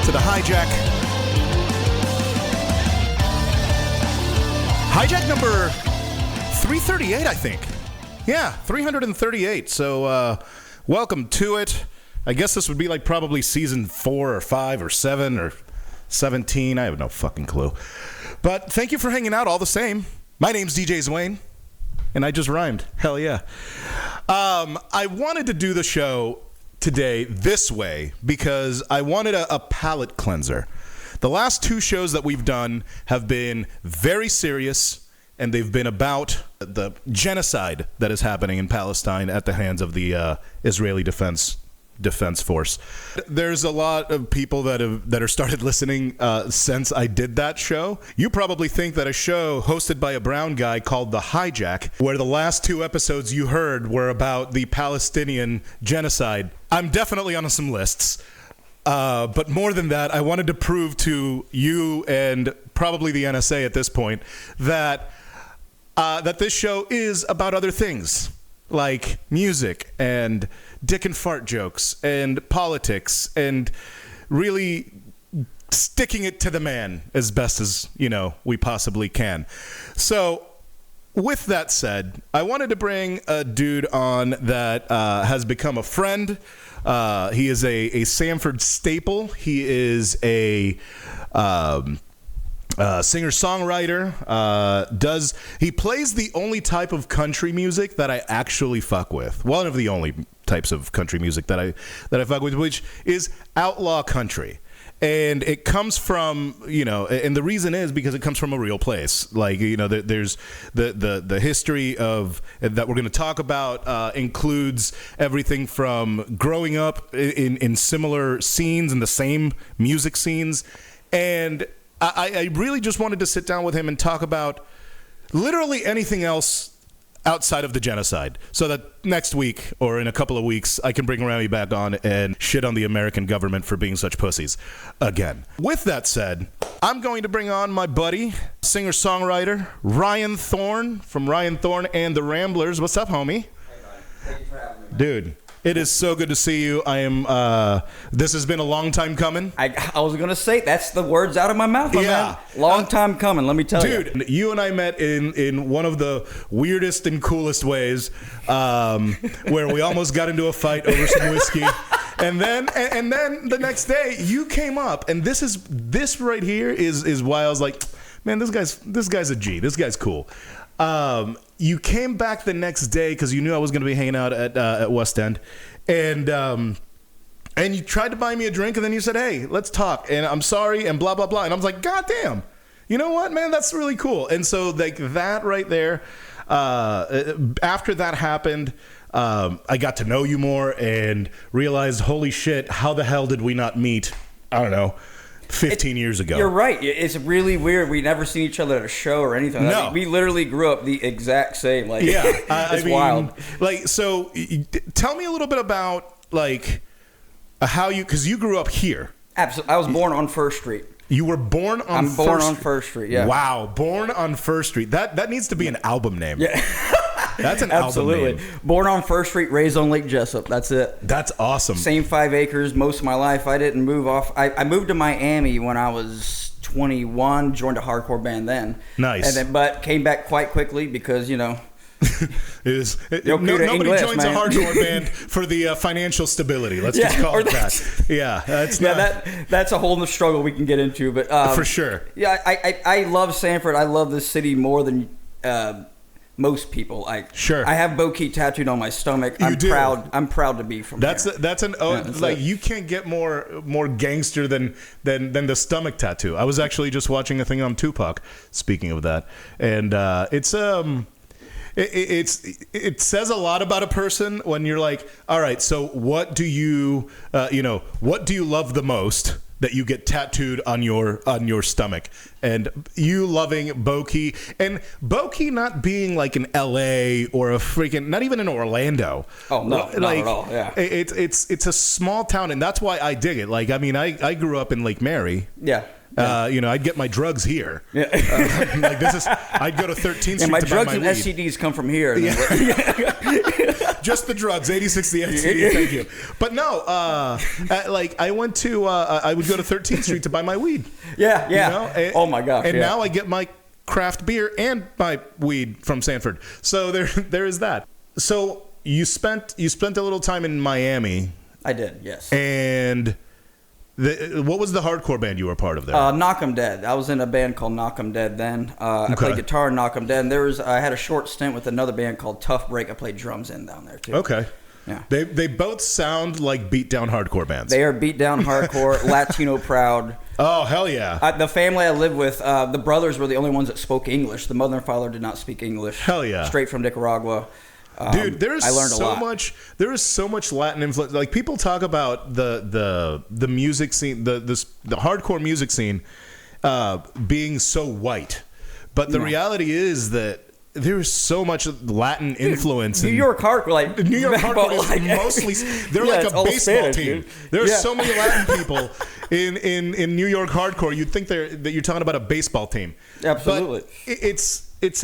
to the Hijack. Hijack number 338, I think. Yeah, 338. So, welcome to it. I guess this would be like probably season 4 or 5 or 7 or 17. I have no fucking clue. But thank you for hanging out all the same. My name's DJ Zwane, and I just rhymed. Hell yeah. I wanted to do the show today this way because I wanted a palate cleanser. The last 2 shows that we've done have been very serious, and they've been about the genocide that is happening in Palestine at the hands of the Israeli Defense Force. There's a lot of people that are started listening since I did that show. You probably think that a show hosted by a brown guy called The Hijack, where the last 2 episodes you heard were about the Palestinian genocide. I'm definitely on some lists. But more than that, I wanted to prove to you and probably the NSA at this point that this show is about other things, like music and dick and fart jokes and politics and really sticking it to the man as best as, we possibly can. So with that said, I wanted to bring a dude on that has become a friend. He is a Sanford staple. He is a singer-songwriter. He plays the only type of country music that I actually fuck with. One of the only types of country music that I fuck with, which is outlaw country. And it comes from, and the reason is because it comes from a real place. Like, there's the history of that we're going to talk about includes everything from growing up in similar scenes and the same music scenes. And I really just wanted to sit down with him and talk about literally anything else outside of the genocide, so that next week or in a couple of weeks I can bring Rami back on and shit on the American government for being such pussies again. With that said, I'm going to bring on my buddy, singer-songwriter Ryan Thorne from Ryan Thorne and the Ramblers. What's up, homie? Hey, thank you for having me. Dude, it is so good to see you. I am. This has been a long time coming. I was going to say, that's the words out of my mouth, man. Long time coming, let me tell you. Dude, you and I met in one of the weirdest and coolest ways, where we almost got into a fight over some whiskey. And then the next day, you came up, and this right here is why I was like, man, this guy's a G. This guy's cool. You came back the next day because you knew I was going to be hanging out at West End, and you tried to buy me a drink, and then you said, "Hey, let's talk," and I'm sorry, and blah blah blah, and I was like, "God damn, you know what, man? That's really cool." And so like that right there, after that happened, I got to know you more and realized, holy shit, how the hell did we not meet? I don't know. 15 years ago. You're right. It's really weird. We never seen each other at a show or anything. No. I mean, we literally grew up the exact same. Like, yeah, it's wild. Like, so tell me a little bit about like how because you grew up here. Absolutely. I was born on First Street. You were born on I'm First born on First Street, yeah. Wow, born on First Street. That needs to be an album name. Yeah. That's an Absolutely. album name. Born on First Street, raised on Lake Jessup. That's it. That's awesome. Same 5 acres most of my life. I didn't move off. I moved to Miami when I was 21, joined a hardcore band then. Nice. But came back quite quickly because, nobody English, joins man. a hardcore band for the financial stability. Let's just call it that. Yeah, that's a whole struggle we can get into. But for sure. Yeah, I love Sanford. I love this city more than most people. Sure. I have Bo Keep tattooed on my stomach. I'm proud to be from here. You can't get more gangster than the stomach tattoo. I was actually just watching a thing on Tupac. Speaking of that, and it says a lot about a person when you're like, all right, so what do you love the most that you get tattooed on your stomach? And you loving Boki, and Boki not being like in LA or not even in Orlando. Oh no, not at all. Yeah, it's a small town, and that's why I dig it. Like, I mean, I grew up in Lake Mary. Yeah. I'd get my drugs here. Yeah. I'd go to 13th Street. And my to drugs buy and weed. STDs come from here. Yeah. Just the drugs, 86 the STD, thank you. But no, like I went to, I would go to 13th Street to buy my weed. Yeah. You know? Oh my gosh. And now I get my craft beer and my weed from Sanford. So there is that. So you spent a little time in Miami. I did, yes. And what was the hardcore band you were a part of there? Knock 'em Dead. I was in a band called Knock 'em Dead then. I played guitar in Knock 'em Dead. And I had a short stint with another band called Tough Break. I played drums in down there too. Okay. Yeah. They both sound like beatdown hardcore bands. They are beatdown hardcore, Latino proud. Oh, hell yeah. The family I lived with, the brothers were the only ones that spoke English. The mother and father did not speak English. Hell yeah. Straight from Nicaragua. Dude, there's I learned a lot. There is so much Latin influence. Like people talk about the music scene, the hardcore music scene being so white, but the reality is that there is so much Latin influence. New York hardcore, like New York hardcore is like, mostly they're like a baseball Spanish, team. Dude. There are so many Latin people in New York hardcore. You'd think that you're talking about a baseball team. Absolutely, but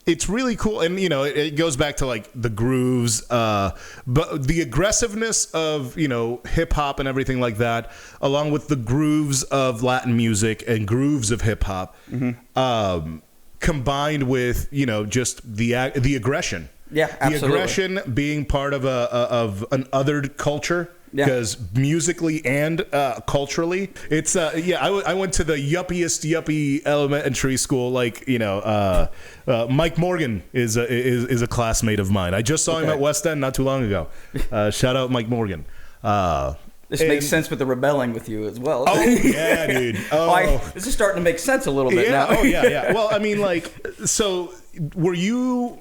it's really cool, and you know it goes back to like the grooves, but the aggressiveness of hip hop and everything like that, along with the grooves of Latin music and grooves of hip hop, combined with just the aggression. Yeah, absolutely. The aggression being part of an othered culture. Because musically and culturally, it's I went to the yuppie elementary school. Like Mike Morgan is a classmate of mine. I just saw him at West End not too long ago. Shout out Mike Morgan. This makes sense with the rebelling with you as well. Oh yeah, dude. Oh, this is starting to make sense a little bit now. Oh yeah. Well, I mean, like, so were you?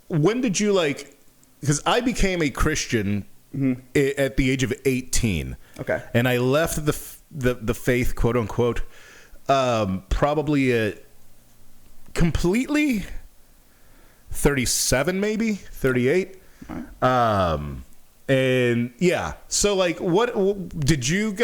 When did you like? Because I became a Christian. At the age of 18. Okay. And I left the faith, quote unquote, probably completely 37, maybe 38. All right. And yeah, so like, what did you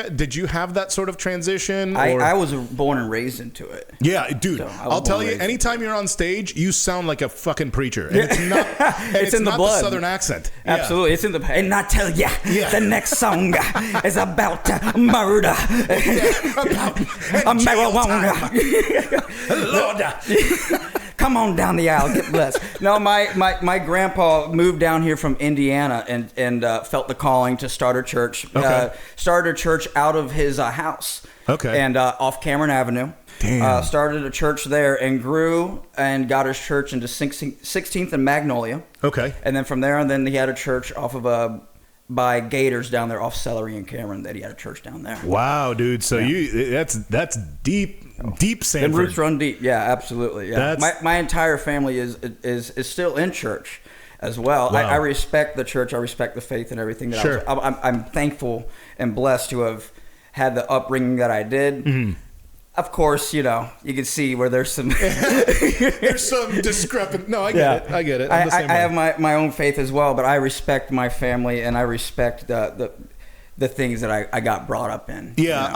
have that sort of transition? I was born and raised into it. Yeah, dude. So I'll tell you, anytime you're on stage, you sound like a fucking preacher, and it's not. it's in the blood. The Southern accent. Absolutely, yeah. It's in the. And I tell you, the next song is about murder, marijuana. Lord. Come on down the aisle, get blessed. No, my grandpa moved down here from Indiana and felt the calling to start a church. Okay. Started a church out of his house. Okay. And off Cameron Avenue. Damn. Started a church there and grew and got his church into 16th and Magnolia. Okay. And then from there, he had a church off of by Gators down there off Celery and Cameron. That he had a church down there. Wow, dude. So that's deep. Deep Sanford. The roots run deep. Yeah, absolutely. Yeah. My entire family is still in church as well. Wow. I respect the church. I respect the faith and everything. That sure. I'm thankful and blessed to have had the upbringing that I did. Mm-hmm. Of course, you can see where there's some there's some discrepancy. No, I get it. I get it. I have my own faith as well, but I respect my family and I respect the things that I got brought up in. Yeah,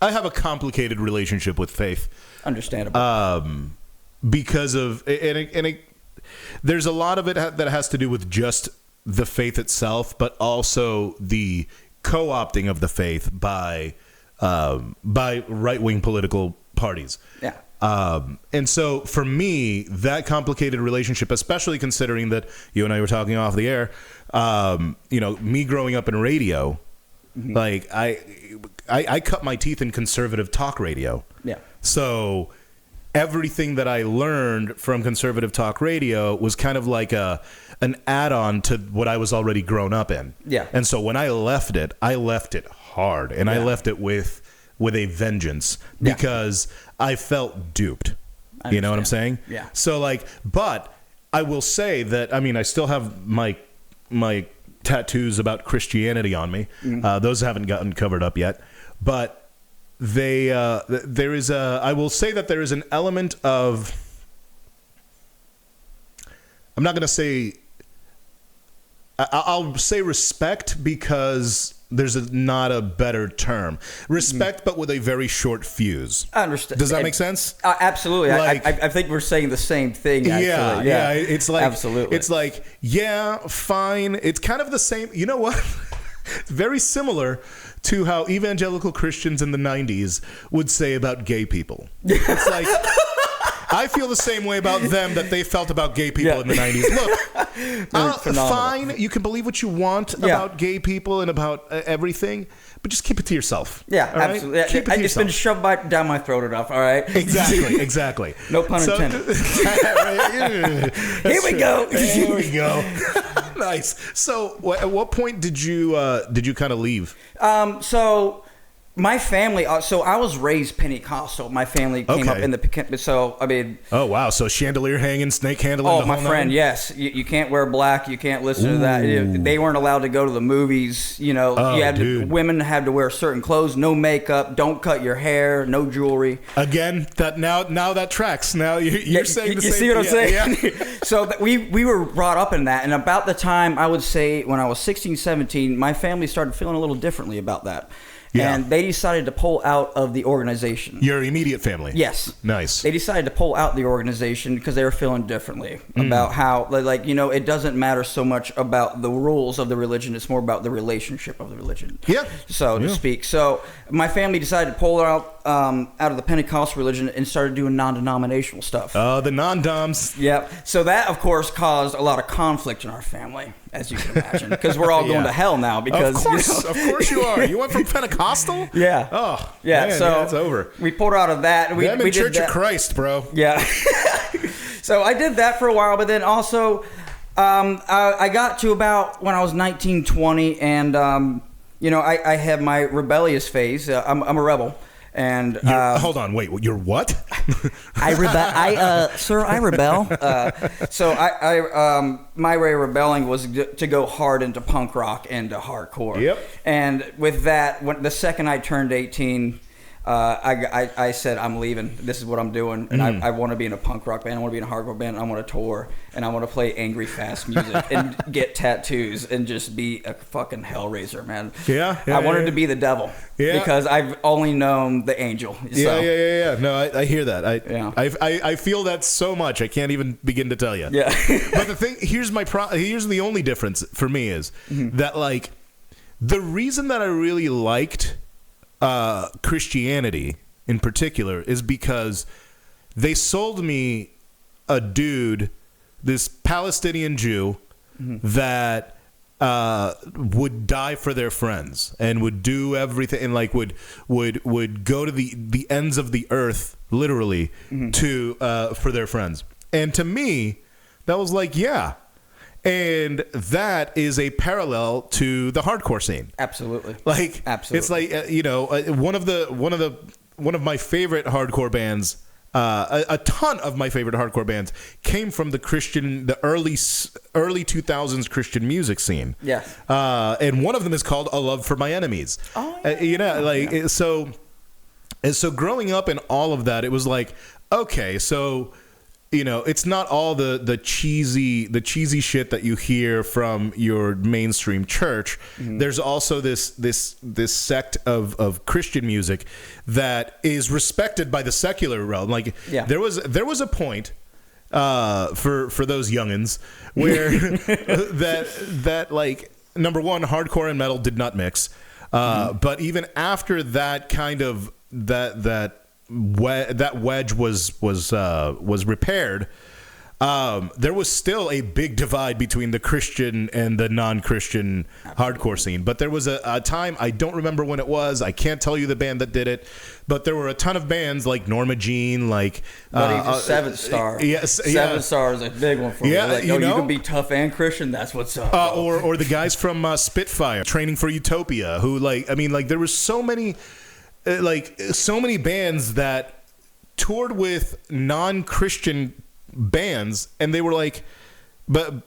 I have a complicated relationship with faith. Understandable. Because of there's a lot of it that has to do with just the faith itself, but also the co-opting of the faith by right-wing political parties. Yeah. And so for me, that complicated relationship, especially considering that you and I were talking off the air, me growing up in radio, mm-hmm. like I cut my teeth in conservative talk radio. Yeah. So everything that I learned from conservative talk radio was kind of like an add-on to what I was already grown up in. Yeah. And so when I left it hard, and I left it with a vengeance because I felt duped. You know what I'm saying? Yeah. So but I will say that, I still have my tattoos about Christianity on me. Mm-hmm. Those haven't gotten covered up yet, but I will say that there is an element of, I'm not going to say, I'll say respect because not a better term. Respect, but with a very short fuse. I understand. Does that make sense? Absolutely. Like, I think we're saying the same thing, actually. Yeah. It's like, absolutely. It's like, yeah, fine. It's kind of the same. You know what? It's very similar to how evangelical Christians in the 90s would say about gay people. It's like... I feel the same way about them that they felt about gay people in the 90s. Look, fine, you can believe what you want about gay people and about everything, but just keep it to yourself. Yeah, absolutely. Right? Keep it to it's been shoved down my throat enough, all right? Exactly. No pun intended. Here we go. Here we go. Nice. So at what point did you kind of leave? So... My family, so I was raised Pentecostal. My family came up in the, so I mean. Oh wow! So chandelier hanging, snake handling. Oh, my friend, yes. You can't wear black. You can't listen to that. They weren't allowed to go to the movies. You know, women had to wear certain clothes, no makeup, don't cut your hair, no jewelry. Again, that now that tracks. Now you're saying the same. You see what I'm saying? Yeah. So we were brought up in that, and about the time I would say when I was 16, 17, my family started feeling a little differently about that. Yeah. And they decided to pull out of the organization. Your immediate family? Yes. Nice. They decided to pull out the organization because they were feeling differently about how, like, you know, it doesn't matter so much about the rules of the religion. It's more about the relationship of the religion. Yeah. So to speak. So my family decided to pull out of the Pentecostal religion and started doing non-denominational stuff. The non-doms. Yep. So that, of course, caused a lot of conflict in our family, as you can imagine, because we're all going to hell now. Because of course you are. You went from Pentecostal. Yeah. Oh, yeah. Man, so it's over. We pulled out of that. And we did Church that. of Christ, bro. Yeah. So I did that for a while, but then also I got to about when I was 19, 20, and you know, I had my rebellious phase. I'm a rebel. And hold on, wait, you're what? I rebel. So my way of rebelling was to go hard into punk rock and to hardcore. Yep. And with that, the second I turned 18, I said, I'm leaving. This is what I'm doing. And I want to be in a punk rock band. I want to be in a hardcore band. I want to tour. And I want to play angry, fast music and get tattoos and just be a fucking hellraiser, man. Yeah. I wanted to be the devil. Yeah. Because I've only known the angel. So. Yeah. No, I hear that. I feel that so much. I can't even begin to tell you. Yeah. But the thing, here's the only difference for me is that, like, the reason that I really liked Christianity in particular is because they sold me a dude, this Palestinian Jew, that would die for their friends and would do everything and like would go to the ends of the earth literally to for their friends. And to me, that was like, yeah. And that is a parallel to the hardcore scene. Absolutely. Like, absolutely. It's like one of my favorite hardcore bands. A ton of my favorite hardcore bands came from the early 2000s Christian music scene. Yeah. And one of them is called "A Love for My Enemies." Oh, yeah. So growing up in all of that, it was like, okay, so. You know, it's not all the cheesy shit that you hear from your mainstream church. There's also this sect of Christian music that is respected by the secular realm. Like, there was a point for those youngins where that like, number one, hardcore and metal did not mix. But even after that kind of that wedge was repaired, there was still a big divide between the Christian and the non-Christian hardcore scene. But there was a time, I don't remember when it was, I can't tell you the band that did it, but there were a ton of bands like Norma Jean, like Seventh Star. Yes, Seventh Star is a big one for me. Like, you can be tough and Christian. That's what's up. Or the guys from Spitfire, Training for Utopia, who there was so many bands that toured with non-Christian bands, and they were like,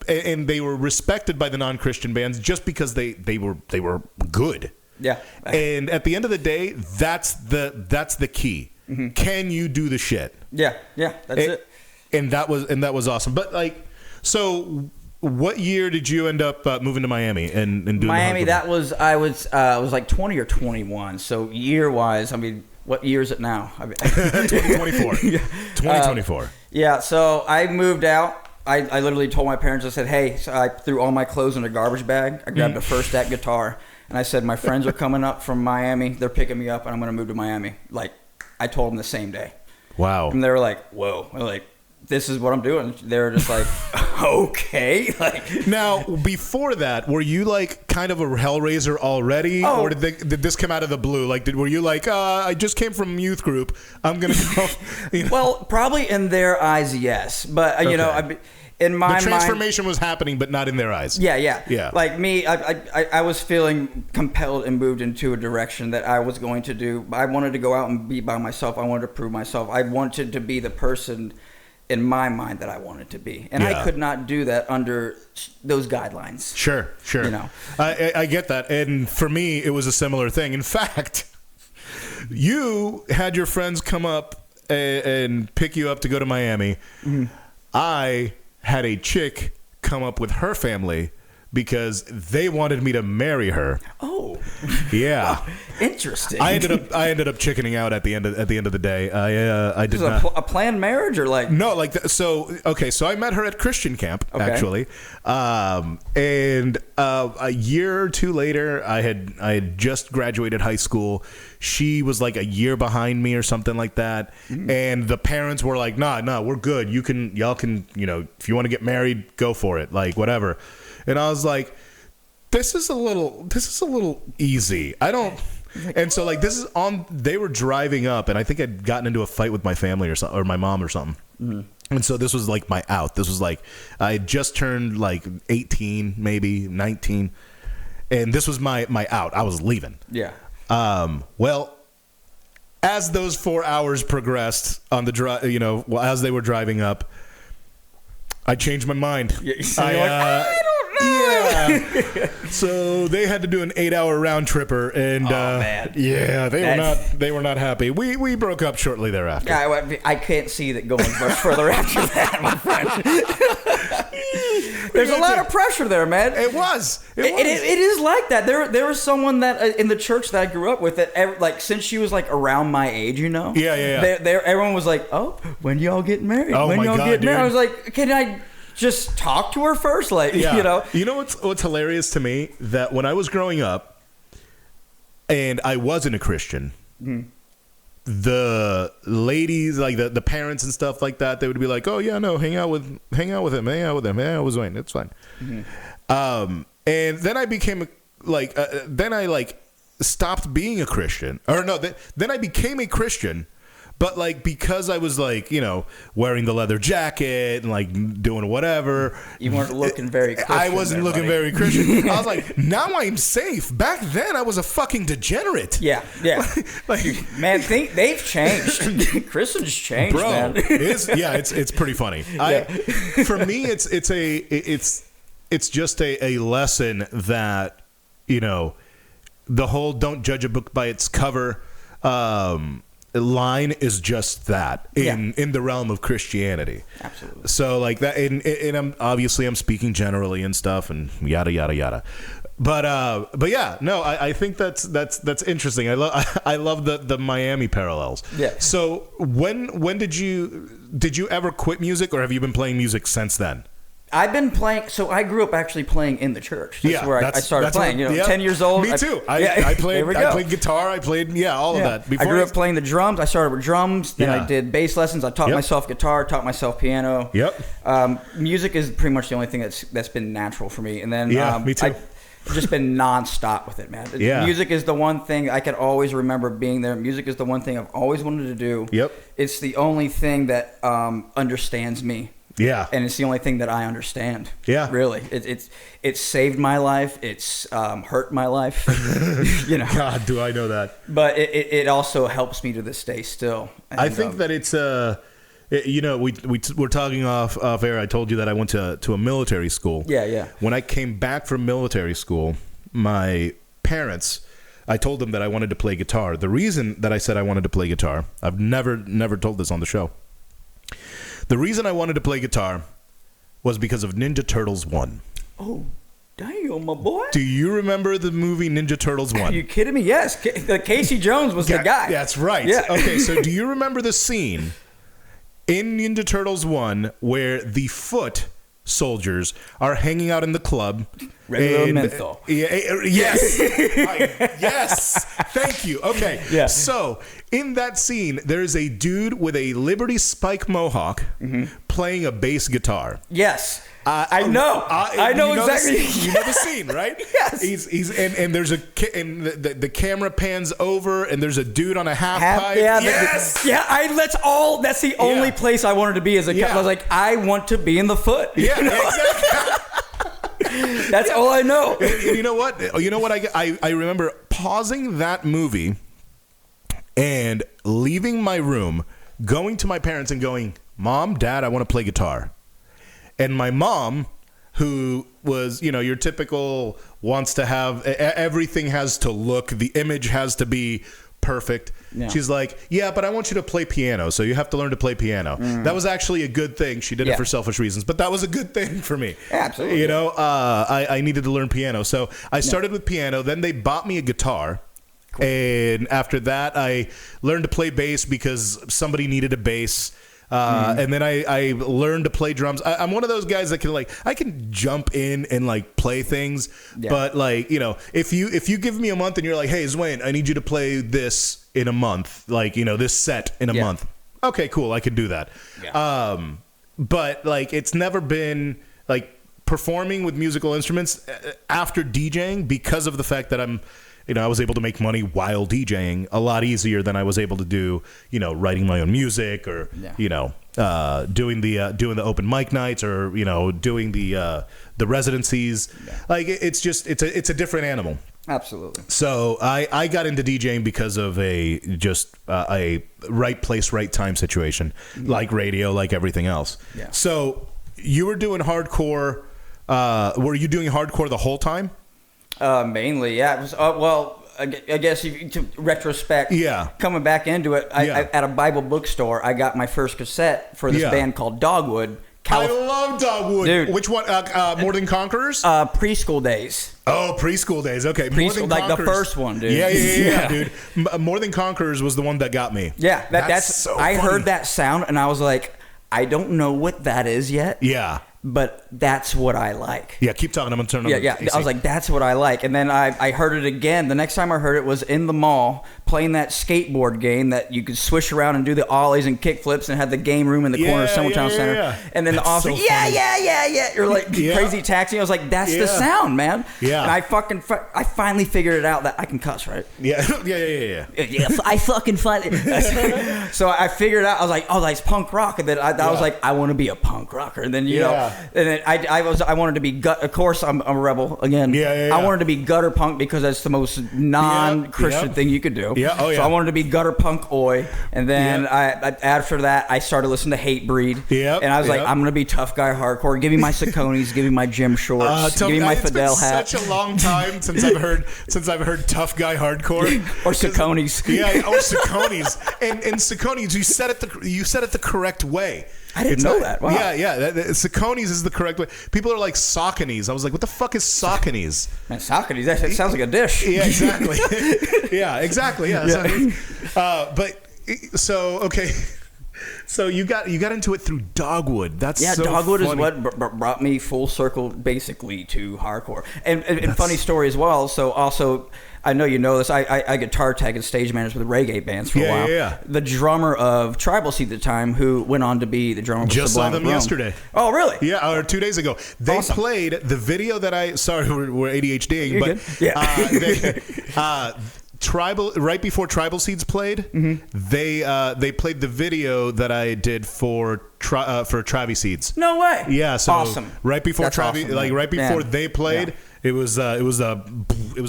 and they were respected by the non-Christian bands just because they were good. Yeah. And at the end of the day, that's the key. Can you do the shit? Yeah. That's it. And that was awesome. But like, so what year did you end up moving to Miami and doing Miami? the That was I was like 20 or 21. So year wise, I mean, what year is it now? 2024. 2024. Yeah. So I moved out. I literally told my parents, I said, hey, so I threw all my clothes in a garbage bag. I grabbed a first act guitar, and I said, my friends are coming up from Miami. They're picking me up, and I'm going to move to Miami. Like, I told them the same day. Wow. And they were like, whoa. They're like, this is what I'm doing. They were just like, okay. Like, now, before that, were you like kind of a Hellraiser already, or did this come out of the blue? Like, were you like, I just came from youth group, I'm gonna go? You know? Well, probably in their eyes, yes, but you know, in my mind, the transformation was happening, but not in their eyes. Yeah. Like me, I was feeling compelled and moved into a direction that I was going to do. I wanted to go out and be by myself. I wanted to prove myself. I wanted to be the person in my mind that I wanted to be, and I could not do that under those guidelines. Sure. You know, I get that, and for me, it was a similar thing. In fact, you had your friends come up and pick you up to go to Miami. Mm-hmm. I had a chick come up with her family because they wanted me to marry her. Oh, yeah. Interesting. I ended up chickening out at the end of the day. I did not. A planned marriage or like no, like so. Okay, so I met her at Christian camp actually, and a year or two later, I had just graduated high school. She was like a year behind me or something like that, and the parents were like, "Nah, we're good. Y'all can, you know, if you want to get married, go for it. Like whatever." And I was like, this is a little easy. I don't. And so like this is on. They were driving up, and I think I'd gotten into a fight with my family or something, or my mom or something. Mm-hmm. And so this was like my out. This was like I had just turned like 18, maybe 19, and this was my out. I was leaving. Yeah. Well, as those 4 hours progressed on the drive, you know, as they were driving up, I changed my mind. Yeah, so I don't know. Yeah. So they had to do an 8-hour round tripper, and man. Yeah, they were not happy. We broke up shortly thereafter. Yeah, I can't see that going much further after that, my friend. There's a lot of pressure there, man. It was. It is like that. There was someone that in the church that I grew up with that like since she was like around my age, you know. Yeah. Everyone was like, "Oh, when y'all getting married? Oh when my y'all God, getting married?" dude. I was like, "Can I just talk to her first?" Like, yeah. you know. What's hilarious to me, that when I was growing up and I wasn't a Christian, the ladies, like the parents and stuff like that, they would be like, "Oh yeah, no, hang out with him, hang out with Wayne, it's fine." Mm-hmm. And then I became like, then I like stopped being a Christian, or no, then I became a Christian. But like because I was like, you know, wearing the leather jacket and like doing whatever, you weren't looking very Christian. I wasn't looking very Christian. I was like, now I'm safe. Back then I was a fucking degenerate. Yeah. like man, they've changed. Christians changed, bro. Man. It's pretty funny. Yeah. For me, it's just a lesson that, you know, the whole "don't judge a book by its cover" line is just that in the realm of Christianity. Absolutely. So like that, and I'm speaking generally and stuff, and yada yada yada. But yeah, no, I think that's interesting. I love the Miami parallels. Yeah. So when did you ever quit music, or have you been playing music since then? I've been playing. So I grew up actually playing in the church. That's where I started playing. 10 years old. Me too. I played guitar. I played all of that. I grew up playing the drums. I started with drums. Then I did bass lessons. I taught Yep. myself guitar. Taught myself piano. Yep. Music is pretty much the only thing that's been natural for me. And then me too. I've just been nonstop with it, man. Yeah. Music is the one thing I can always remember being there. Music is the one thing I've always wanted to do. Yep. It's the only thing that understands me. Yeah. And it's the only thing that I understand. Yeah. Really. It's saved my life. It's hurt my life. You know. God, do I know that. But it also helps me to this day still. And, I think that it's you know, we're talking off air. I told you that I went to a military school. Yeah. When I came back from military school, my parents, I told them that I wanted to play guitar. The reason that I said I wanted to play guitar, I've never told this on the show. The reason I wanted to play guitar was because of Ninja Turtles 1. Oh, damn, my boy. Do you remember the movie Ninja Turtles 1? Are you kidding me? Yes. Casey Jones was the guy. That's right. Yeah. Okay, so do you remember the scene in Ninja Turtles 1 where the foot soldiers are hanging out in the club? Regular menthol. Yes. Yes. Thank you. Okay. Yeah. So in that scene, there's a dude with a Liberty Spike mohawk playing a bass guitar. Yes. I know. I know exactly. You know the scene, right? Yes. And there's the camera pans over, and there's a dude on a half pipe. Yeah. Yes. That's the only place I wanted to be as a kid. I was like, I want to be in the foot. Yeah. Exactly. That's all I know. You know what? I remember pausing that movie and leaving my room, going to my parents and going, Mom, Dad, I want to play guitar. And my mom, who was, your typical wants to have, everything has to look, the image has to be perfect. Yeah. She's like, yeah, but I want you to play piano, so you have to learn to play piano. That was actually a good thing. She did it for selfish reasons, but that was a good thing for me. Absolutely. I needed to learn piano. So I started with piano, then they bought me a guitar. Cool. And after that, I learned to play bass because somebody needed a bass. And then I learned to play drums. I'm one of those guys that I can jump in and play things, but if you give me a month and you're like, hey, Zwain, I need you to play this in a month, this set in a month. Okay, cool, I can do that. Yeah. But it's never been performing with musical instruments after DJing, because of the fact that I was able to make money while DJing a lot easier than I was able to do, writing my own music or, doing the open mic nights or, doing the residencies. Yeah. It's a different animal. Absolutely. So I got into DJing because of a right place, right time situation, like radio, like everything else. Yeah. So you were doing hardcore. Were you doing hardcore the whole time? Mainly, yeah. It was, I guess to retrospect, coming back into it, I, at a Bible bookstore, I got my first cassette for this band called Dogwood. I love Dogwood. Dude. Which one? More Than Conquerors? Preschool Days. Oh, Preschool Days. Okay. Preschool, the first one, dude. Yeah, dude. More Than Conquerors was the one that got me. Yeah, that's so funny. I heard that sound and I was like, I don't know what that is yet. Yeah. But that's what I like. Yeah, keep talking. I'm going to turn on the AC. I was like, that's what I like. And then I heard it again. The next time I heard it was in the mall playing that skateboard game that you could swish around and do the ollies and kick flips and had the game room in the corner of Summertown Center. Yeah. And then the officer, you're like crazy taxi. I was like, that's the sound, man. Yeah. And I finally figured it out that I can cuss, right? Yeah. Yeah, I fucking finally. So I figured out, I was like, oh, that's punk rock. And then I was like, I want to be a punk rocker. And then, and then I wanted to be of course I'm a rebel again. I wanted to be gutter punk because that's the most non-Christian thing you could do. So I wanted to be gutter punk oi, and then after that I started listening to Hatebreed. And I was like, I'm gonna be tough guy hardcore. Give me my Sauconys, give me my gym shorts, give me my Fidel hat. Such a long time since I've heard tough guy hardcore or Sauconys. Or Sauconys. And Sauconys, you said it the correct way. I didn't know that. Wow. Sauconys is the correct way. People are like Sauconys. I was like, what the fuck is Sauconys? Man, Sauconys, that sounds like a dish. Yeah, exactly. Exactly. So you got into it through Dogwood. That's so Dogwood funny. is what brought me full circle, basically, to hardcore. And funny story as well. So also, I know you know this. I guitar tag and stage managed with reggae bands for a while. Yeah. The drummer of Tribal Seed at the time, who went on to be the drummer of Just Sublime saw them Rome. Yesterday. Oh, really? Yeah, or 2 days ago. They played the video that sorry, we're ADHDing, but Tribal right before Tribal Seeds played, they played the video that I did for Travi Seeds. No way. Yeah, so awesome. Right before they played, it was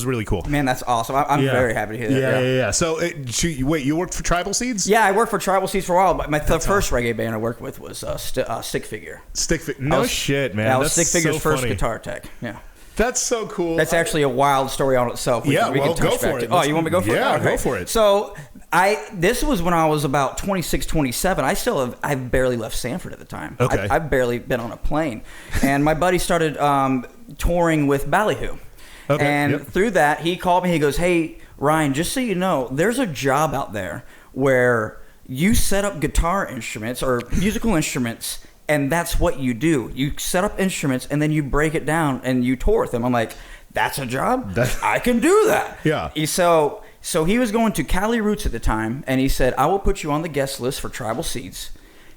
really cool. Man, that's awesome. I'm very happy to hear that. Yeah. So wait, you worked for Tribal Seeds? Yeah, I worked for Tribal Seeds for a while, but the first reggae band I worked with was Stick Figure. No shit, man. That was Stick Figure's first guitar tech. Yeah. That's so cool. That's actually a wild story on itself. We can go for it. Oh, you want me to go for it? Yeah, go for it. So This was when I was about 26, 27. I've barely left Sanford at the time. Okay. I've barely been on a plane. And my buddy started touring with Ballyhoo. Okay. And through that, he called me. He goes, "Hey, Ryan, just so you know, there's a job out there where you set up guitar instruments or musical instruments, and that's what you do. You set up instruments, and then you break it down, and you tour with them." I'm like, "That's a job? I can do that." Yeah. So he was going to Cali Roots at the time, and he said, "I will put you on the guest list for Tribal Seeds.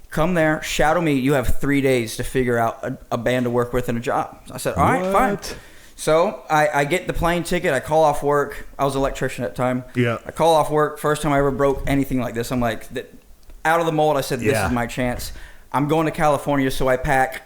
Come there, shadow me. You have 3 days to figure out a band to work with and a job." I said, "All right, fine." So I get the plane ticket. I call off work. I was an electrician at the time. Yeah. I call off work. First time I ever broke anything like this. I'm like, out of the mold. I said, "This is my chance." I'm going to California, so I pack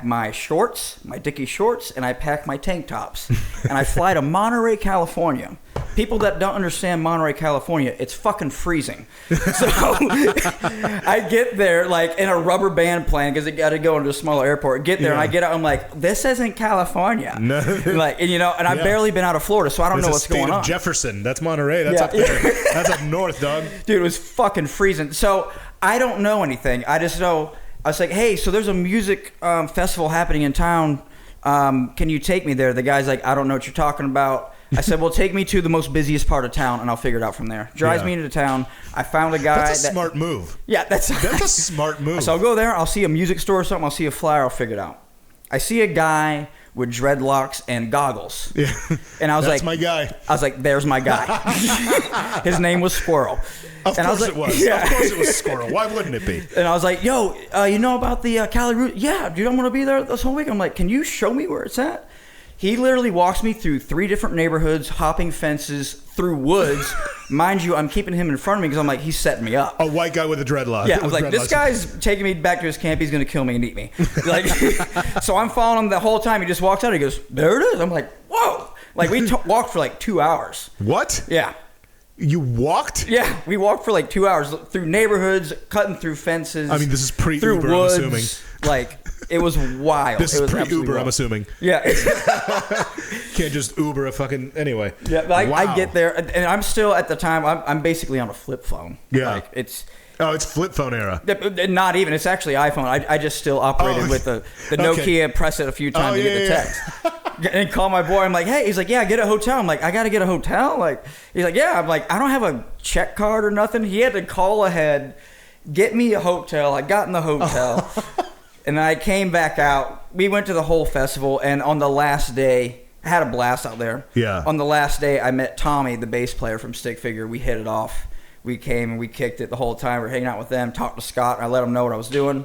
my shorts, my Dickie shorts, and I pack my tank tops. And I fly to Monterey, California. People that don't understand Monterey, California, it's fucking freezing. So I get there like in a rubber band plane because I got to go into a smaller airport. Get there and I get out. I'm like, "This isn't California." No. Like, and I've barely been out of Florida, so I don't know what's going on. Jefferson, that's Monterey. That's up there. That's up north, dog. Dude, it was fucking freezing. So I don't know anything. I just know. I was like, "Hey, so there's a music festival happening in town. Can you take me there?" The guy's like, "I don't know what you're talking about." I said, "Well, take me to the most busiest part of town, and I'll figure it out from there." Drives me into town. I found a guy. That's a smart move. Yeah, that's a smart move. So I'll go there. I'll see a music store or something. I'll see a flyer. I'll figure it out. I see a guy with dreadlocks and goggles. Yeah. And I was That's my guy. I was like, "There's my guy." His name was Squirrel. Of course it was. Yeah. Of course it was Squirrel. Why wouldn't it be? And I was like, "Yo, you know about the Cali Route?" "Yeah, dude, I'm going to be there this whole week." I'm like, "Can you show me where it's at?" He literally walks me through 3 different neighborhoods, hopping fences, through woods. Mind you, I'm keeping him in front of me because I'm like, he's setting me up. A white guy with a dreadlock. Yeah, I was like, this guy's taking me back to his camp. He's going to kill me and eat me. Like, so I'm following him the whole time. He just walks out. He goes, "There it is." I'm like, whoa. Like, we walked for like 2 hours. What? Yeah. You walked? Yeah, we walked for like 2 hours through neighborhoods, cutting through fences. I mean, this is pre-Uber, through woods, I'm assuming. Like, it was wild. This is pre-Uber, I'm assuming. Yeah. Can't just Uber a fucking... Anyway. Yeah, but I get there, and I'm still, at the time, I'm basically on a flip phone. Yeah. Like, it's flip phone era. Not even. It's actually iPhone. I just still operated with the Nokia, press it a few times to get the text. And call my boy. I'm like, "Hey," he's like, "Yeah, get a hotel." I'm like, "I got to get a hotel?" Like, he's like, "Yeah." I'm like, "I don't have a check card or nothing." He had to call ahead, get me a hotel. I got in the hotel. And then I came back out. We went to the whole festival, and on the last day, I had a blast out there. Yeah. On the last day, I met Tommy, the bass player from Stick Figure. We hit it off. We came and we kicked it the whole time. We're hanging out with them, talked to Scott, and I let him know what I was doing.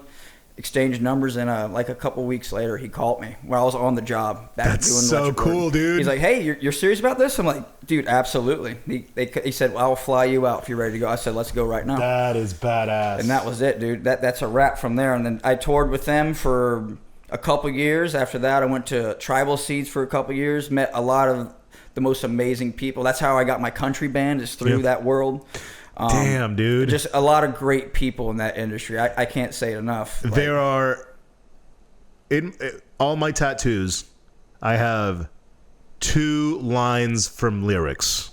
Exchanged numbers, and like a couple weeks later, he called me while I was on the job. That's doing so cool, dude. He's like, "Hey, you're serious about this?" I'm like, "Dude, absolutely." He said, "Well, I'll fly you out if you're ready to go." I said, "Let's go right now." That is badass. And that was it, dude. That's a wrap from there. And then I toured with them for a couple years. After that, I went to Tribal Seeds for a couple years. Met a lot of the most amazing people. That's how I got my country band, is through that world. Damn, dude. Just a lot of great people in that industry. I can't say it enough. There are, in all my tattoos, I have 2 lines from lyrics.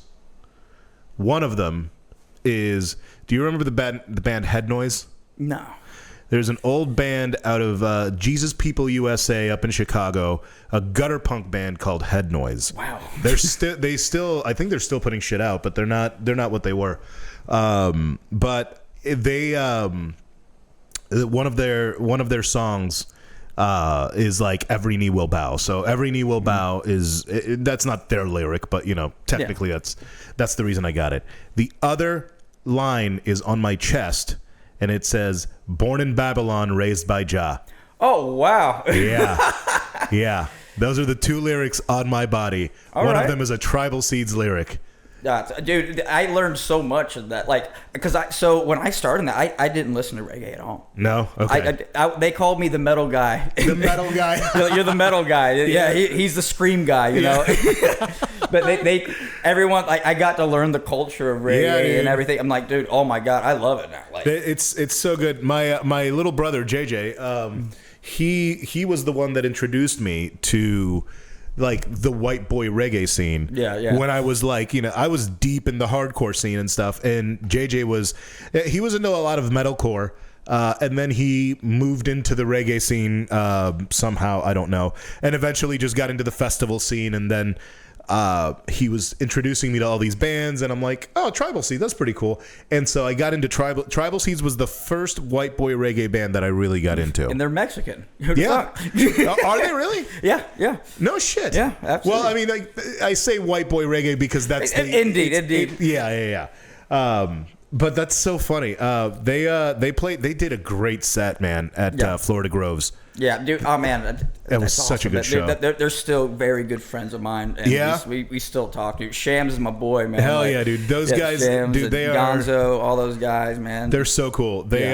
One of them is, do you remember the band Head Noise? No. There's an old band out of Jesus People USA up in Chicago, a gutter punk band called Head Noise. Wow. I think they're still putting shit out, but they're not what they were. But they one of their songs is like "Every Knee Will Bow." So "Every Knee Will Bow" that's not their lyric, but technically that's the reason I got it. The other line is on my chest, and it says, "Born in Babylon, raised by Jah." Oh wow. Yeah. Those are the 2 lyrics on my body. One of them is a Tribal Seeds lyric. Dude, I learned so much of that. Like, because when I started that, I didn't listen to reggae at all. No? Okay. They called me the metal guy. The metal guy. You're the metal guy. Yeah, he's the scream guy, you know. But everyone, like, I got to learn the culture of reggae and everything. I'm like, dude, oh my God, I love it now. Like, it's so good. My little brother, JJ, he was the one that introduced me to like the white boy reggae scene. Yeah. When I was like, I was deep in the hardcore scene and stuff, and JJ was into a lot of metalcore. And then he moved into the reggae scene somehow, I don't know, and eventually just got into the festival scene, and then he was introducing me to all these bands, and I'm like, oh, Tribal Seeds, that's pretty cool. And so I got into Tribal Seeds was the first white boy reggae band that I really got into. And they're Mexican. Yeah. Are they really? Yeah. No shit. Yeah, absolutely. Well, I mean, I say white boy reggae because that's Indeed. Yeah. But that's so funny. They did a great set, man, at Florida Groves. Yeah, dude. Oh man, that was such a good show. They're still very good friends of mine. And we still talk. Dude, Shams is my boy, man. Hell yeah, dude. Those guys, Shams, dude. They Gonzo, all those guys, man. They're so cool. They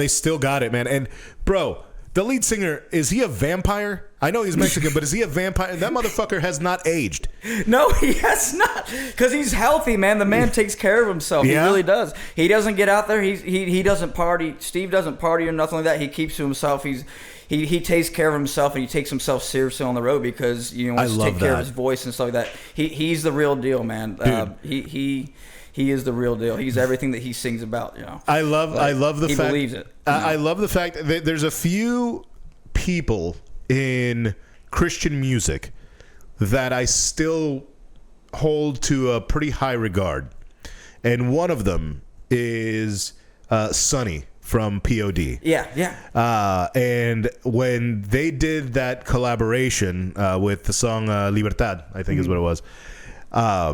still got it, man. And bro, the lead singer, is he a vampire? I know he's Mexican, but is he a vampire? That motherfucker has not aged. No, he has not. Because he's healthy, man. The man takes care of himself. Yeah? He really does. He doesn't get out there. He doesn't party. Steve doesn't party or nothing like that. He keeps to himself. He takes care of himself, and he takes himself seriously on the road because he wants to take care of his voice and stuff like that. He's the real deal, man. He is the real deal. He's everything that he sings about. I love the fact he believes it. I love the fact that there's a few people in Christian music that I still hold to a pretty high regard, and one of them is Sonny from POD. Yeah. And when they did that collaboration with the song Libertad, I think is what it was. I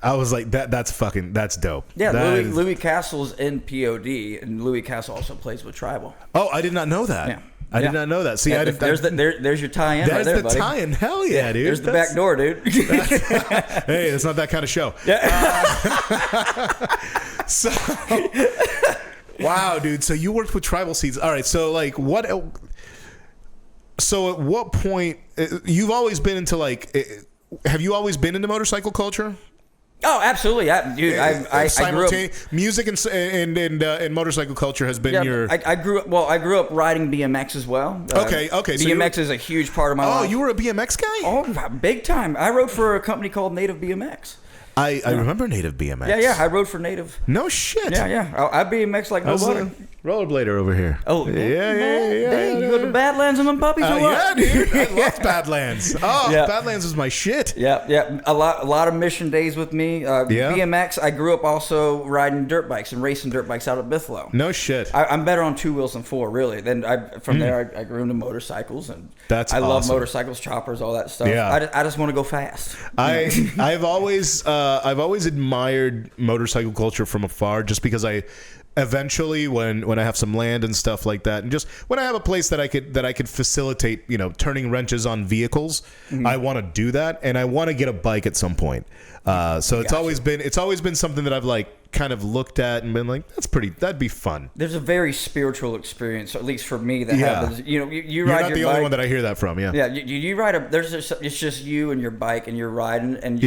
was like, that's dope. Yeah, Louis Castle's in POD, and Louis Castle also plays with Tribal. Oh, I did not know that. Yeah. I did not know that. See, there's your tie-in right there, buddy. There's the tie-in. Hell yeah, dude. There's the back door, dude. Hey, it's not that kind of show. Yeah. So, wow, dude. So you worked with Tribal Seeds. All right. So like, what? So at what point? You've always been into like. Have you always been into motorcycle culture? Oh, absolutely, dude. I grew up music and motorcycle culture has been your. I grew up riding BMX as well. Okay. So BMX is a huge part of my life. Oh, you were a BMX guy? Oh, big time. I rode for a company called Native BMX. I remember Native BMX. Yeah. I rode for Native. No shit. Yeah. I BMX like nobody. Rollerblader over here. Oh, yeah. You go to Badlands and them puppies or what? Yeah, dude. I love Badlands. Oh, yeah. Badlands is my shit. Yeah. A lot of mission days with me. BMX. I grew up also riding dirt bikes and racing dirt bikes out of Bithlo. No shit. I'm better on 2 wheels than 4, really. Then from there I grew into motorcycles, and that's I awesome. love motorcycles, choppers, all that stuff. Yeah. I just want to go fast. I've always admired motorcycle culture from afar, just because eventually when I have some land and stuff like that, and just when I have a place that I could facilitate, turning wrenches on vehicles, I want to do that, and I want to get a bike at some point. So it's always been something that I've like kind of looked at and been like, that'd be fun. There's a very spiritual experience, at least for me, that happens. You're ride your not the bike, only one that I hear that from. Yeah. You ride it's just you and your bike, and you're riding, and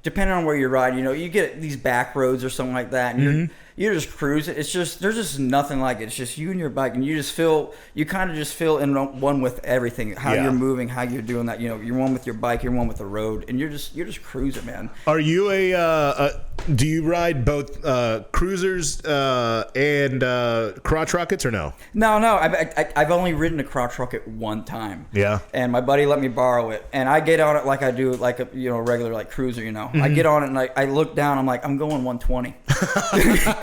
depending on where you ride, you get these back roads or something like that, and you're just cruising. It's just, there's just nothing like it. It's just you and your bike, and you kind of just feel in one with everything. How you're moving, how you're doing that. You're one with your bike, you're one with the road, and you're just cruising, man. Are you do you ride both cruisers and crotch rockets or no? No. I've only ridden a crotch rocket one time. Yeah. And my buddy let me borrow it, and I get on it like I do like a regular like cruiser. I get on it and I look down. I'm like, I'm going 120.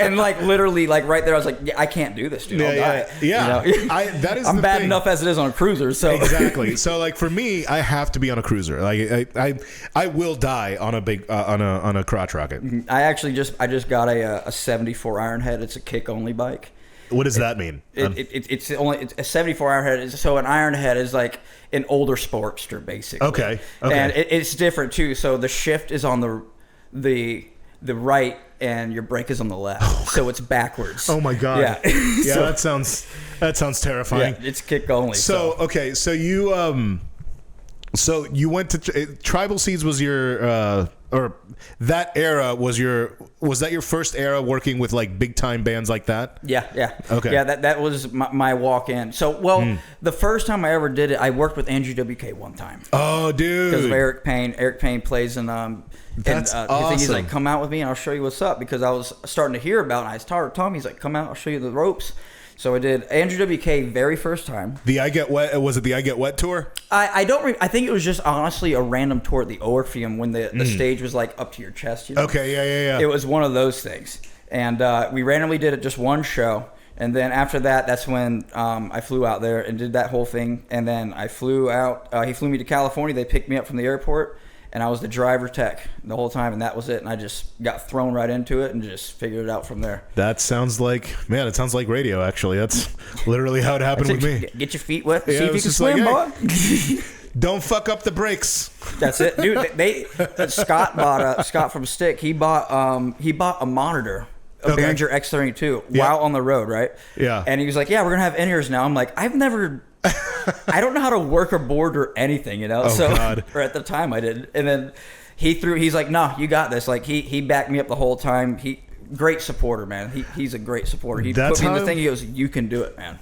And like literally like right there I was like, I can't do this, dude. I'll die. I'm bad enough as it is on a cruiser. So exactly. So like for me, I have to be on a cruiser. Like I will die on a big on a crotch rocket. I just got a 74 Ironhead. It's a kick only bike. What does that mean? It's a 74 Ironhead. So an Ironhead is like an older Sportster, basically. Okay. And it's different too. So the shift is on the right, and your brake is on the left. So it's backwards. Oh my god. Yeah. Yeah. That sounds terrifying. Yeah, it's kick only. So okay. So you So you went to Tribal Seeds was your or that era was that your first era working with like big time bands like that? Yeah. Okay. Yeah, that was my walk in. So, the first time I ever did it, I worked with Andrew WK one time. Oh, dude. Because of Eric Payne. Eric Payne plays in That's awesome. He's like, come out with me and I'll show you what's up, because I was starting to hear about it. And I told Tom, he's like, come out, I'll show you the ropes. So I did Andrew WK very first time. The I Get Wet, was it the I Get Wet tour? I think it was just honestly a random tour at the Orpheum when the stage was like up to your chest. You know? Okay, yeah. It was one of those things. And we randomly did it just one show. And then after that, that's when I flew out there and did that whole thing. And then I flew out. He flew me to California. They picked me up from the airport. And I was the driver tech the whole time, and that was it. And I just got thrown right into it and just figured it out from there. That sounds like, man, it sounds like radio, actually. That's literally how it happened with me. Get your feet wet, Yeah, see if you can swim, boy. Hey, don't fuck up the brakes. That's it, dude. Scott from Stick, he bought a monitor, a Behringer X32 while on the road, right? Yeah. And he was like, "Yeah, we're gonna have in-ears now." I'm like, I don't know how to work a board or anything, you know. God. Or at the time I did, and then he's like, "No, you got this." Like he backed me up the whole time. Great supporter, man. He's a great supporter. He put me in the thing. He goes, "You can do it, man."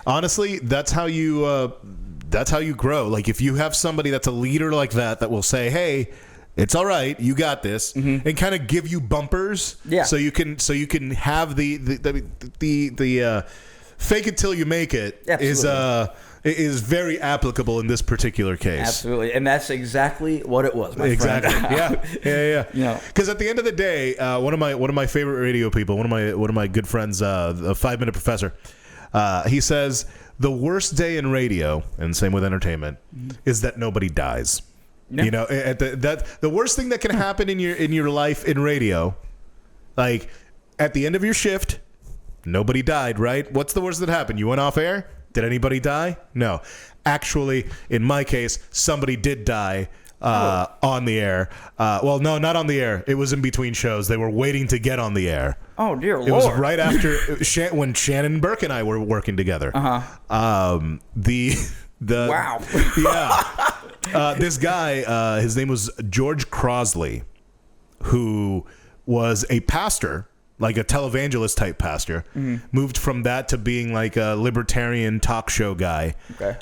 Honestly, that's how you grow. Like if you have somebody that's a leader like that will say, "Hey, it's all right, you got this," and kind of give you bumpers, so you can have the fake it till you make it is very applicable in this particular case. Absolutely, and that's exactly what it was, my friend. Yeah. You know, because at the end of the day, one of my favorite radio people, one of my good friends, the 5 Minute Professor, he says the worst day in radio, and same with entertainment, is that nobody dies. Yeah. You know, the worst thing that can happen in your life in radio, like at the end of your shift. Nobody died, right? What's the worst that happened? You went off air? Did anybody die? No. Actually, in my case, somebody did die on the air. Well, no, not on the air. It was in between shows. They were waiting to get on the air. Oh, dear Lord. It was right after when Shannon Burke and I were working together. Uh-huh. Wow. Yeah. This guy, his name was George Crosley, who was a pastor, like a televangelist type pastor, moved from that to being like a libertarian talk show guy. Okay.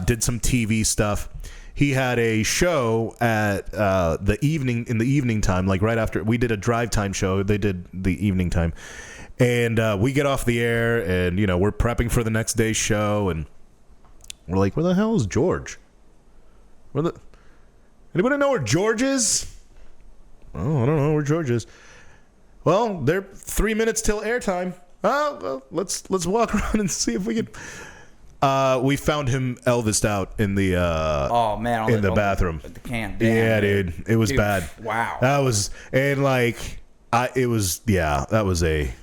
Did some TV stuff. He had a show at in the evening time, like right after we did a drive time show. They did the evening time, and we get off the air, and we're prepping for the next day's show, and we're like, "Where the hell is George? Anybody know where George is?" "Oh, I don't know where George is." "Well, they're 3 minutes till airtime." "Oh, well, let's walk around and see if we can." We found him Elvised out in the the bathroom. The can. Damn, yeah, dude, it was bad. Wow. That was that was a.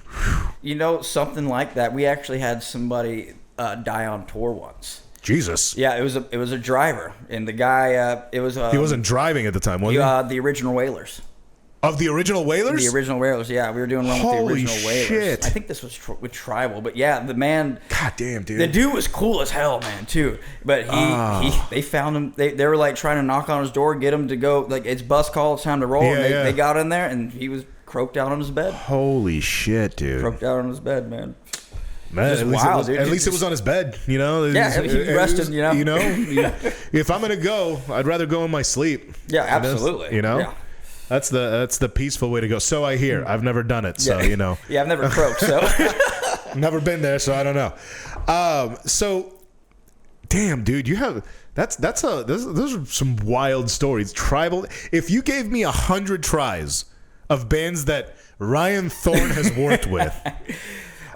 Something like that. We actually had somebody die on tour once. Jesus. Yeah, it was a driver, and the guy he wasn't driving at the time, was he? The original Wailers. Of the original Wailers? The original Wailers, yeah. We were doing one with the original Wailers. Shit. I think this was with Tribal, but yeah, the man. God damn, dude. The dude was cool as hell, man, too. But they found him. They were like trying to knock on his door, get him to go. Like, it's bus call, it's time to roll. Yeah, and they got in there, and he was croaked out on his bed. Holy shit, dude. Croaked out on his bed, man. Man, at least it was on his bed, Yeah, he rested, If I'm gonna go, I'd rather go in my sleep. Yeah, absolutely. Yeah. That's the peaceful way to go. So I hear. I've never done it, so Yeah, I've never croaked, so never been there, so I don't know. So, damn, dude, you have those are some wild stories. Tribal. If you gave me 100 tries of bands that Ryan Thorne has worked with.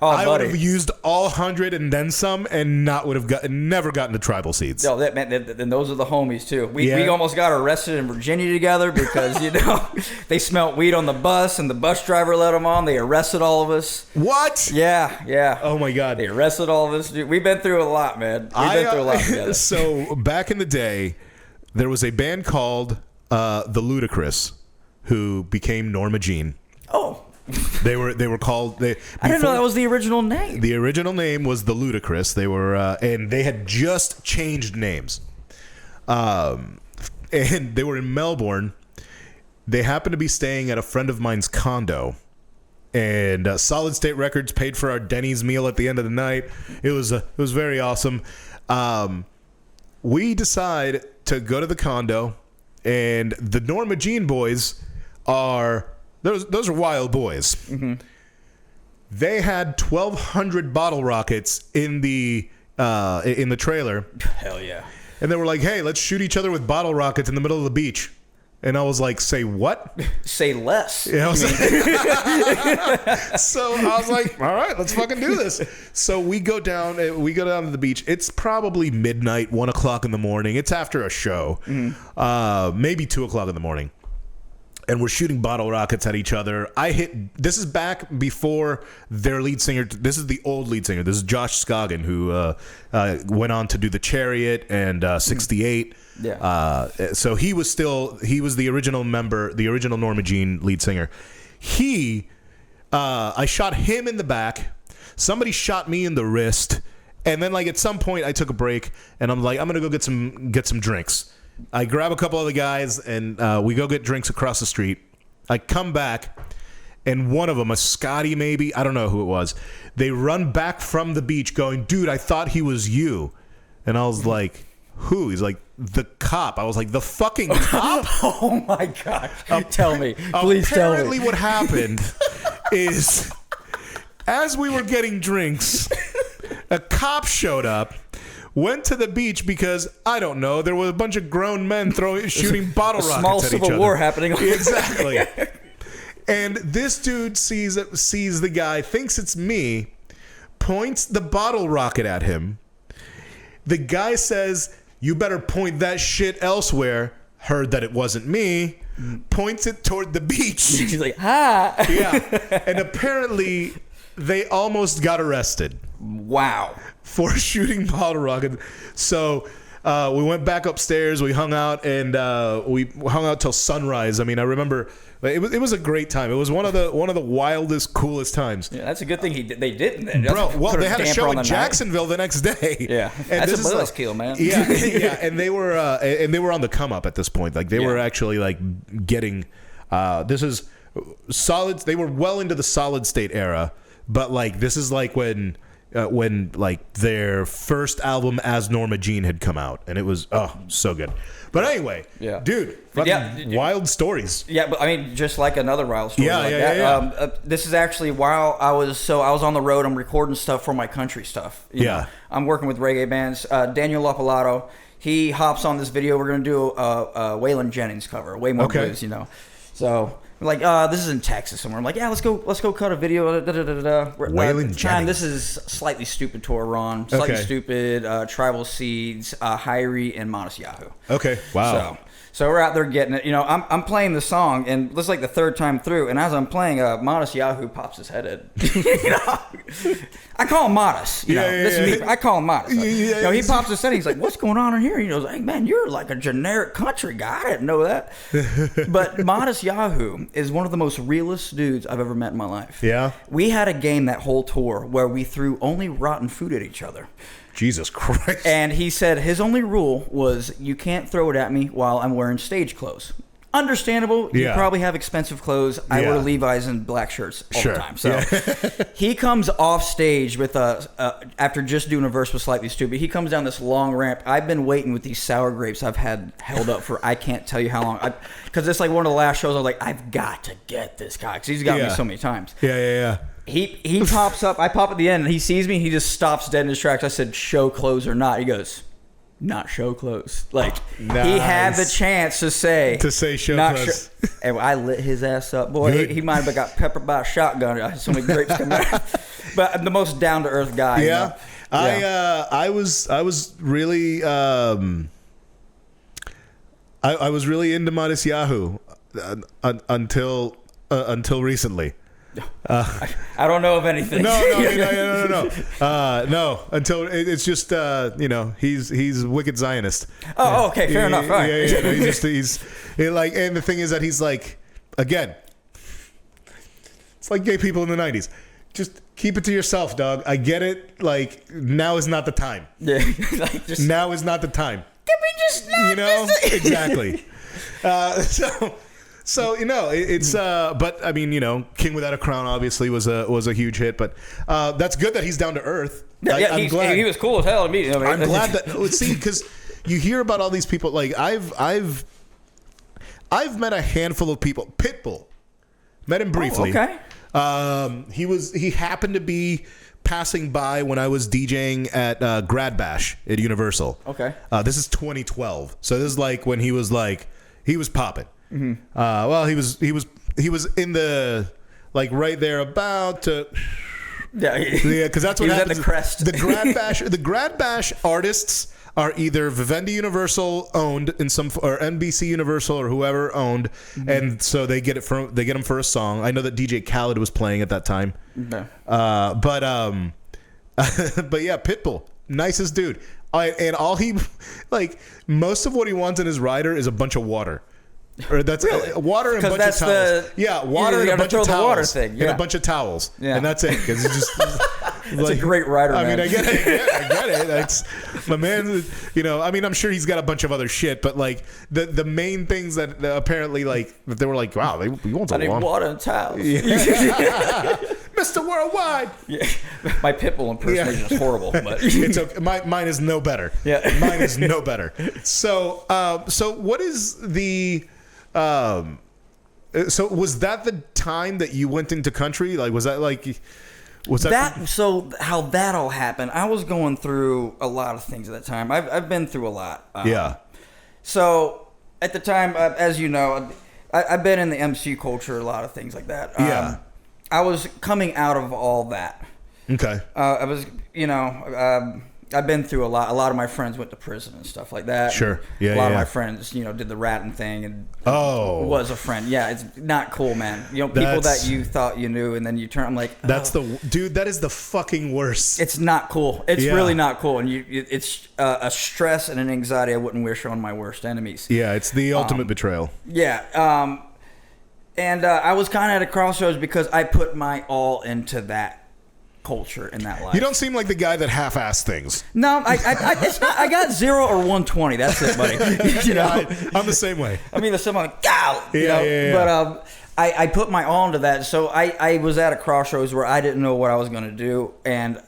I would have used all 100 and then some, and never gotten to Tribal Seeds. No, then those are the homies too. We almost got arrested in Virginia together because they smelt weed on the bus, and the bus driver let them on. They arrested all of us. What? Yeah. Oh my God. They arrested all of us. Dude, we've been through a lot, man. We've been through a lot together. So back in the day, there was a band called The Ludacris, who became Norma Jean. Oh. They were called. I didn't know that was the original name. The original name was The Ludacris. They were, and they had just changed names. And they were in Melbourne. They happened to be staying at a friend of mine's condo. And Solid State Records paid for our Denny's meal at the end of the night. It was very awesome. We decide to go to the condo, and the Norma Jean boys are those are wild boys. Mm-hmm. They had 1,200 bottle rockets in the trailer. Hell yeah! And they were like, "Hey, let's shoot each other with bottle rockets in the middle of the beach." And I was like, "Say what?" Say less. Yeah, so I was like, "All right, let's fucking do this." So we go down to the beach. It's probably midnight, 1 o'clock in the morning. It's after a show, maybe 2 o'clock in the morning, and we're shooting bottle rockets at each other. This is back before their lead singer. This is the old lead singer. This is Josh Scoggin, who went on to do The Chariot and 68. Yeah. So he was the original member, the original Norma Jean lead singer. I shot him in the back. Somebody shot me in the wrist. And then like at some point I took a break and I'm like, I'm going to go get some drinks. I grab a couple of the guys and we go get drinks across the street. I come back and one of them, a Scotty maybe, I don't know who it was. They run back from the beach going, "Dude, I thought he was you." And I was like, "Who?" He's like, "The cop." I was like, "The fucking cop?" Oh my God. Tell me. Please tell me. Apparently what happened is as we were getting drinks, a cop showed up, went to the beach because, I don't know, there was a bunch of grown men shooting bottle rockets small at each civil other. war happening. Exactly. And this dude sees the guy, thinks it's me, points the bottle rocket at him. The guy says, "You better point that shit elsewhere." Heard that it wasn't me. Points it toward the beach. She's like, "Ha!" Yeah. And apparently they almost got arrested. Wow. For shooting bottle rockets. So we went back upstairs. We hung out, and we hung out till sunrise. I mean, I remember it was a great time. It was one of the wildest, coolest times. Yeah, that's a good thing they didn't. Then. Bro, well, they had a show in Jacksonville the next day. Yeah, and that's a buzzkill, man. Yeah, yeah, and they were on the come up at this point. Like they were actually like getting. This is solid. They were well into the Solid State era, but like this is like when like their first album as Norma Jean had come out, and it was so good. But anyway, dude, wild stories. Yeah, but I mean, just like another wild story. Yeah. This is actually while I was on the road. I'm recording stuff for my country stuff. You know, I'm working with reggae bands. Daniel Lapalato, he hops on this video. We're gonna do a Waylon Jennings cover, Way More Blues. You know, so. Like, this is in Texas somewhere. I'm like, yeah, let's go cut a video. Waylon Jennings. This is Slightly Stupid tour run. Slightly Stupid, Tribal Seeds, Hyrie, and Modest Yahoo. Okay, wow. So we're out there getting it. You know, I'm playing the song, and this is like the third time through. And as I'm playing, Modest Yahoo pops his head in. You know, I call him Modest. You know, this is me. I call him Modest. You know, he pops his head. He's like, "What's going on in here?" He goes, "Hey man, you're like a generic country guy. I didn't know that." But Modest Yahoo is one of the most realest dudes I've ever met in my life. Yeah. We had a game that whole tour where we threw only rotten food at each other. Jesus Christ. And he said his only rule was, you can't throw it at me while I'm wearing stage clothes. Understandable. You probably have expensive clothes. I wear Levi's and black shirts all the time. So he comes off stage with after just doing a verse with Slightly Stupid. He comes down this long ramp. I've been waiting with these sour grapes I've had held up for I can't tell you how long. Because it's like one of the last shows I was like, I've got to get this guy. Because he's got me so many times. Yeah. He pops up. I pop at the end, and he sees me. He just stops dead in his tracks. I said, "Show clothes or not?" He goes, "Not show clothes." Like nice. He had the chance to say show clothes. And I lit his ass up, boy. He might have got peppered by a shotgun. I had so many grapes coming out. But the most down to earth guy. Yeah. You know? I was really I was really into Modest Yahoo until recently. I don't know of anything. No. No, until it's just he's wicked Zionist. Oh, okay, fair enough. All right. Yeah. No, he's like, and the thing is that he's like, again, it's like gay people in the 90s. Just keep it to yourself, dog. I get it. Like, now is not the time. Yeah. Now is not the time. Keep it just not you know, exactly. So it's but I mean, King Without a Crown obviously was a huge hit, but that's good that he's down to earth. Yeah, I'm glad he was cool as hell to me. I'm glad that see, because you hear about all these people. Like I've met a handful of people. Pitbull, met him briefly. Oh, okay. He happened to be passing by when I was DJing at Grad Bash at Universal. Okay. This is 2012, so this is like when he was popping. Mm-hmm. Well, he was in the right there about to. Yeah, because that's what happens. At the crest. The Grad Bash artists are either Vivendi Universal owned or NBC Universal or whoever owned, and so they get them for a song. I know that DJ Khaled was playing at that time. Okay. But yeah, Pitbull, nicest dude. And all he most of what he wants in his rider is a bunch of water. Or that's water and a bunch of towels. Water and a bunch of towels. And a bunch of towels. Yeah. And that's it. Because it's just it's a great rider, man. I mean, I get it. I get it. It's my man. I mean, I'm sure he's got a bunch of other shit, but the main things that apparently they were like, wow, he wants a water and towels. Yeah. Mr. Worldwide. Yeah. My Pitbull impersonation is horrible, but it's okay. Mine is no better. Yeah. Mine is no better. So what is the so was that the time that you went into country? So how that all happened? I was going through a lot of things at that time. I've been through a lot. So at the time, as you know, I've been in the MC culture, a lot of things like that. I was coming out of all that. Okay. I was, I've been through a lot. A lot of my friends went to prison and stuff like that. Sure. Yeah. A lot of my friends, did the ratting thing and was a friend. Yeah, it's not cool, man. People that you thought you knew and then you turn. I'm like, that is the fucking worst. It's not cool. It's really not cool, and it's a stress and an anxiety I wouldn't wish on my worst enemies. Yeah, it's the ultimate betrayal. Yeah. And I was kind of at a crossroads because I put my all into that culture in that life. You don't seem like the guy that half-assed things. No, it's not. I got 0 or 120. That's it, buddy. I'm the same way. I mean, the same like, But I put my all into that. So I was at a crossroads where I didn't know what I was going to do, and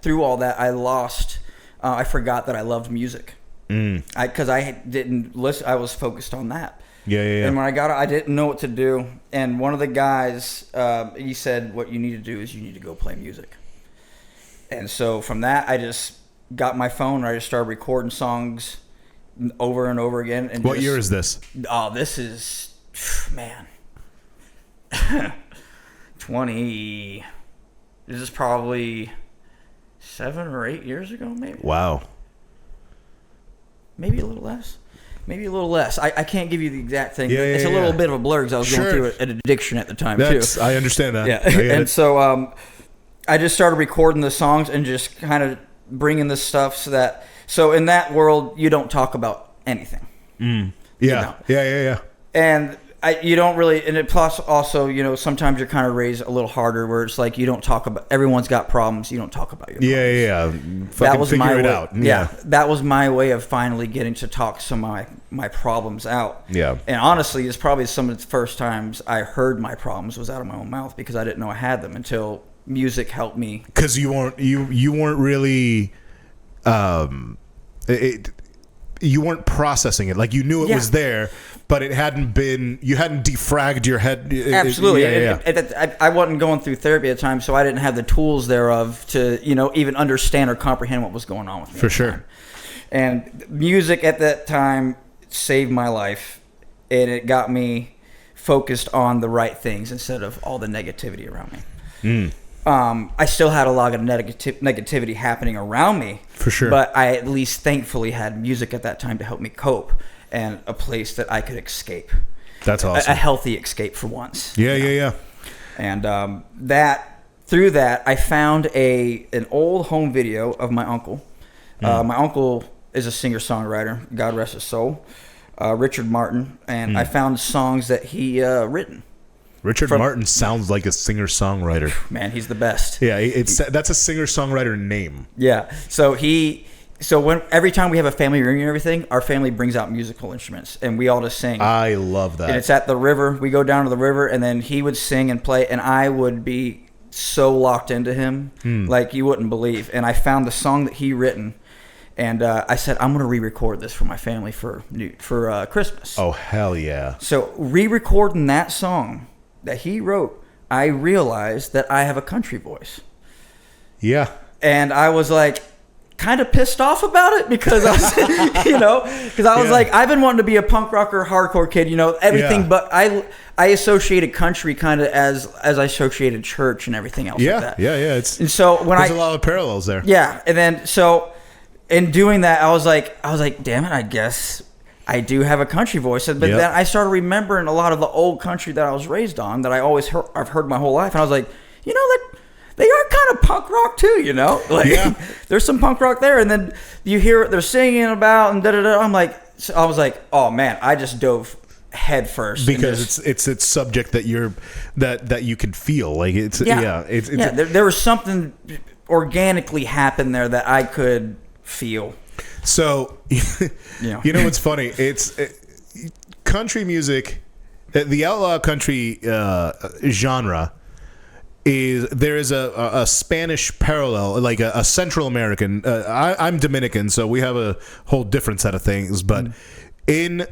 through all that, I lost. I forgot that I loved music. Because I didn't listen. I was focused on that. Yeah. And when I got it, I didn't know what to do. And one of the guys, he said, "What you need to do is you need to go play music." And so from that, I just got my phone and I just started recording songs over and over again. And what year is this? Oh, this is, man, 20. This is probably 7 or 8 years ago, maybe. Wow. Maybe a little less. I can't give you the exact thing. It's a little bit of a blur because I was going through an addiction at the time, too. I understand that. Yeah. And so I just started recording the songs and just kind of bringing this stuff so in that world, you don't talk about anything. Yeah. And you don't really, and it plus also, sometimes you're kind of raised a little harder where it's like you don't talk about, everyone's got problems, you don't talk about your problems. That was figure it out. Yeah, that was my way of finally getting to talk some of my problems out. Yeah. And honestly, it's probably some of the first times I heard my problems was out of my own mouth because I didn't know I had them until music helped me. Because you weren't really, you weren't processing it. Like you knew it was there, but you hadn't defragged your head. Absolutely. I wasn't going through therapy at the time, so I didn't have the tools thereof to, even understand or comprehend what was going on with me. For sure. And music at that time saved my life, and it got me focused on the right things instead of all the negativity around me. I still had a lot of negativity happening around me. For sure. But I at least thankfully had music at that time to help me cope and a place that I could escape. That's awesome. A healthy escape for once. Yeah. And through that, I found an old home video of my uncle. My uncle is a singer-songwriter, God rest his soul, Richard Martin. And I found songs that he written. Richard Martin sounds like a singer-songwriter. Man, he's the best. Yeah, that's a singer-songwriter name. Yeah. So he So every time we have a family reunion and everything, our family brings out musical instruments and we all just sing. I love that. And it's at the river. We go down to the river and then he would sing and play and I would be so locked into him like you wouldn't believe. And I found the song that he written and I said, I'm going to re-record this for my family for Christmas. Oh, hell yeah. So re-recording that song that he wrote, I realized that I have a country voice. Yeah. And I was like, kind of pissed off about it because I was, because I was like, I've been wanting to be a punk rocker, hardcore kid, everything, but I associated country kind of as I associated church and everything else. Yeah, like that. yeah. And so when there's a lot of parallels there. Yeah, and then so in doing that, I was like, damn it, I guess I do have a country voice. But then I started remembering a lot of the old country that I was raised on that I've heard my whole life, and I was like, that. They are kind of punk rock too, there's some punk rock there, and then you hear what they're singing about, and da-da-da. I was like, oh man, I just dove head first because it's subject that you can feel like there was something organically happened there that I could feel. So, what's funny? It's country music, the outlaw country genre. There is a Spanish parallel, like a Central American. I'm Dominican, so we have a whole different set of things. But in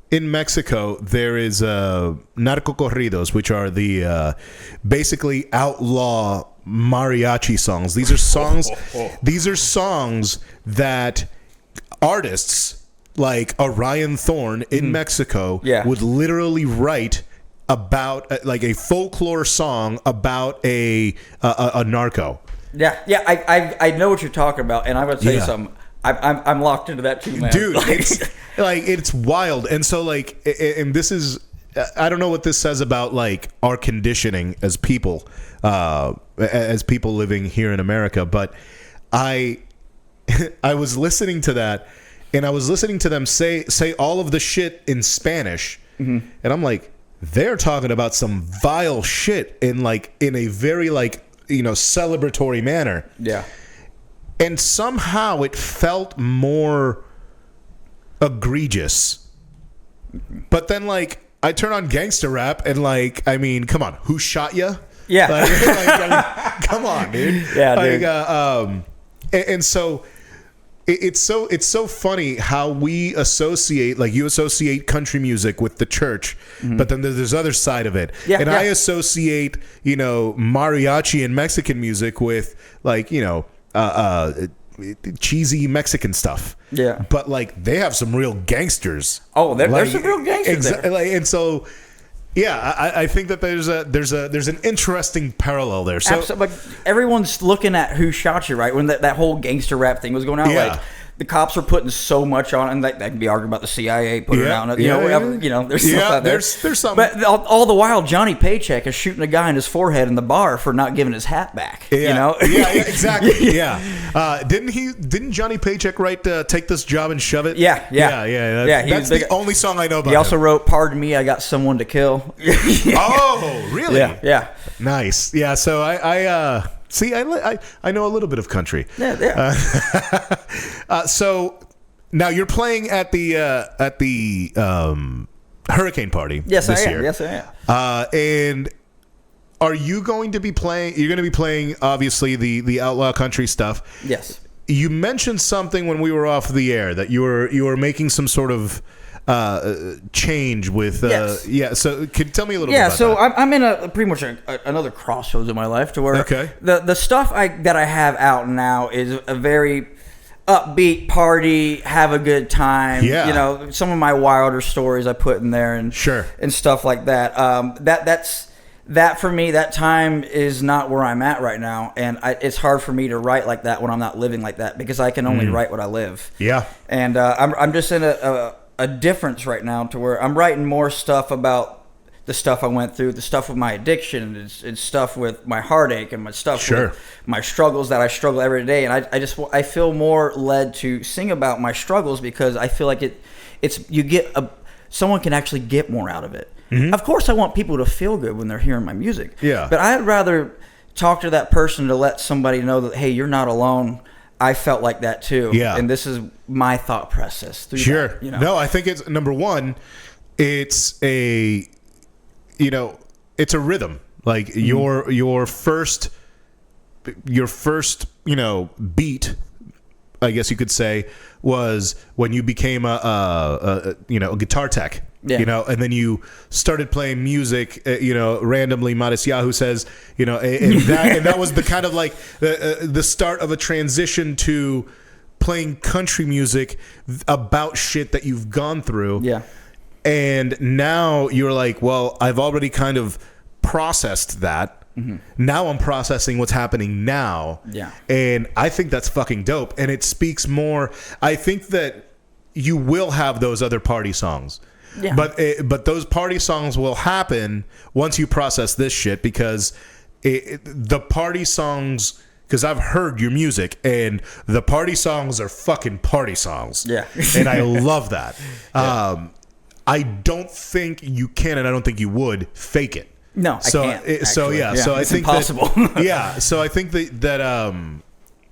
Mexico, there is narco corridos, which are the basically outlaw mariachi songs. These are songs. These are songs that artists like Orion Thorne in Mexico would literally write about, like a folklore song about a narco. I know what you're talking about, and I'm gonna tell you something. I'm locked into that too, man. Dude, it's wild. And so and this is, I don't know what this says about like our conditioning as people living here in America, but I was listening to that, and I was listening to them say all of the shit in Spanish, and I'm like, they're talking about some vile shit in a very celebratory manner. Yeah. And somehow it felt more egregious. But then I turn on gangster rap and come on, who shot ya? Yeah. Come on, dude. Yeah, dude. And so it's so funny how we associate, you associate country music with the church, but then there's this other side of it. I associate, mariachi and Mexican music with cheesy Mexican stuff. Yeah. But they have some real gangsters. Oh, there's some real gangsters there. And so I think that there's an interesting parallel there. So, absolutely. Everyone's looking at who shot you, right? When that whole gangster rap thing was going out, the cops were putting so much on, and that can be argued about the CIA putting it out. There's stuff out there. There's something. But all the while, Johnny Paycheck is shooting a guy in his forehead in the bar for not giving his hat back. Exactly. Didn't Johnny Paycheck write "Take This Job and Shove It"? Yeah. That's the only song I know about. He also wrote "Pardon Me, I Got Someone to Kill." Oh, really? Yeah. Nice. Yeah. So I see, I know a little bit of country. Yeah. So now you're playing at the hurricane party this year. Yes, I am. And are you going to be playing? You're going to be playing, obviously, the outlaw country stuff. Yes. You mentioned something when we were off the air that you were making some sort of change with so could you tell me a little bit about that? I'm in a pretty much another crossroads in my life to where the stuff that I have out now is a very upbeat party, have a good time. Some of my wilder stories I put in there and stuff like that. That for me, that time is not where I'm at right now, and it's hard for me to write like that when I'm not living like that, because I can only write what I live. And I'm just in a difference right now to where I'm writing more stuff about the stuff I went through, the stuff with my addiction, and stuff with my heartache, and my stuff with my struggles that I struggle every day. And I feel more led to sing about my struggles because I feel like someone can actually get more out of it. Of course, I want people to feel good when they're hearing my music. But I'd rather talk to that person to let somebody know that, hey, you're not alone. I felt like that too. Yeah. And this is my thought process through Sure. that, you know? No, I think it's number one, it's a it's a rhythm. Like your first beat, I guess you could say, was when you became a guitar tech. Yeah. And then you started playing music, randomly. Modest Yahoo says, and that was the kind of like the start of a transition to playing country music about shit that you've gone through. Yeah. And now you're like, well, I've already kind of processed that. Mm-hmm. Now I'm processing what's happening now. Yeah. And I think that's fucking dope. And it speaks more. I think that you will have those other party songs. Yeah. But those party songs will happen once you process this shit, because the party songs, because I've heard your music and the party songs are fucking party songs. Yeah. And I love that. Yeah. I don't think you can, and I don't think you would fake it. No, I can't. So I it's think impossible. So I think that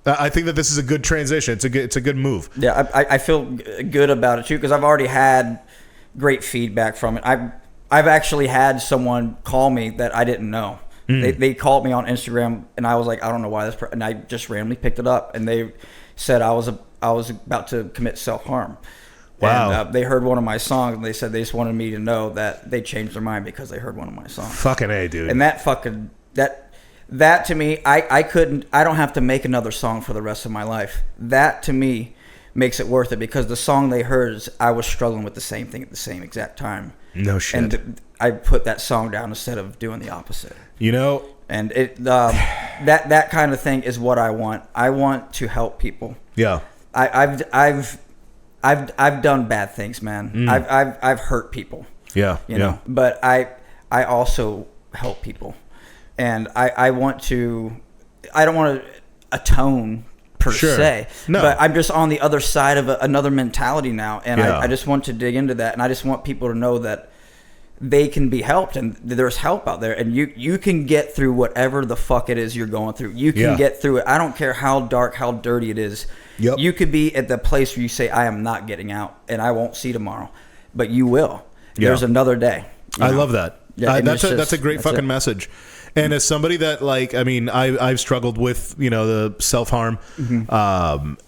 I think that this is a good transition. It's a good move. Yeah, I feel good about it too, because I've already had great feedback from it. I've actually had someone call me that I didn't know. They called me on Instagram, and I was like, I don't know why this, and I just randomly picked it up, and they said I was about to commit self-harm. Wow. And they heard one of my songs, and they said they just wanted me to know that they changed their mind because they heard one of my songs. Fucking A, dude. And that to me, I don't have to make another song for the rest of my life. That to me makes it worth it, because the song they heard is I was struggling with the same thing at the same exact time. No shit. And I put that song down instead of doing the opposite. And it that kind of thing is what I want. I want to help people. Yeah. I've done bad things, man. I've hurt people. Yeah. You know, but I also help people, and I don't want to atone per se. No. But I'm just on the other side of another mentality now, and I just want to dig into that, and I just want people to know that they can be helped, and there's help out there, and you can get through whatever the fuck it is you're going through. You can get through it. I don't care how dark, how dirty it is. Yep. You could be at the place where you say, I am not getting out, and I won't see tomorrow, but you will. Yeah. There's another day. I love that. Yeah, that's a great fucking message. And as somebody that, like, I mean, I've struggled with, the self-harm,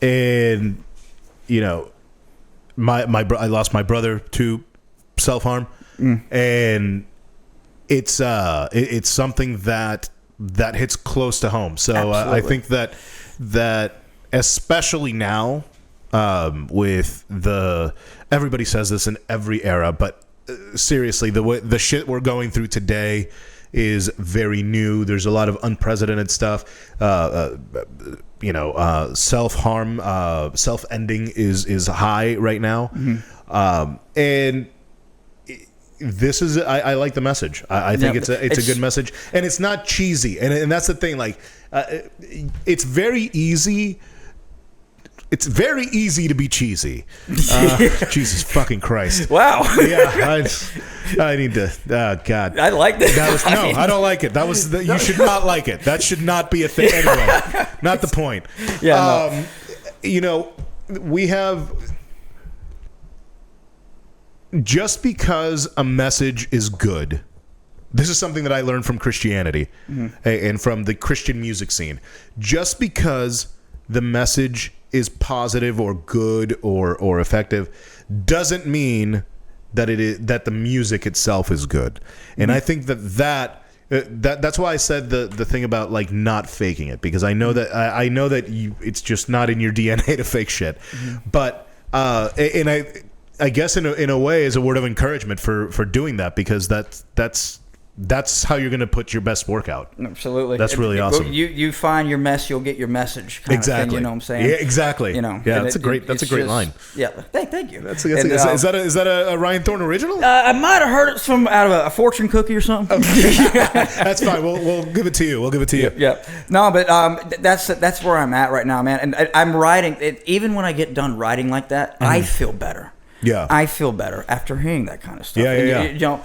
and, I lost my brother to self-harm, and it's something that hits close to home. So I think that especially now, with everybody says this in every era, but seriously, the shit we're going through today is very new. There's a lot of unprecedented stuff. Self-harm, self-ending is high right now. And this is, I like the message. I think it's a good message, and it's not cheesy. And that's the thing. Like, it's very easy. It's very easy to be cheesy. Jesus fucking Christ! Wow. Yeah, I need to. Oh God. I like that. I don't like it. You should not like it. That should not be a thing. Anyway, not the point. Yeah. We have. Just because a message is good, this is something that I learned from Christianity and from the Christian music scene. Just because the message is positive or good or effective doesn't mean that the music itself is good. And I think that's why I said the thing about, like, not faking it, because I know that it's just not in your DNA to fake shit. But and I guess in a way is a word of encouragement for doing that, because that's how you're going to put your best work out. Absolutely. That's really awesome. You find your mess, you'll get your message. Exactly. Thing, you know what I'm saying? Yeah, exactly. Yeah, that's a great line. Yeah. Thank you. Is that a Ryan Thorne original? I might have heard it from out of a fortune cookie or something. That's fine. We'll give it to you. Yeah. No, but that's where I'm at right now, man. And I'm writing it. Even when I get done writing like that, I feel better. Yeah. I feel better after hearing that kind of stuff. Yeah.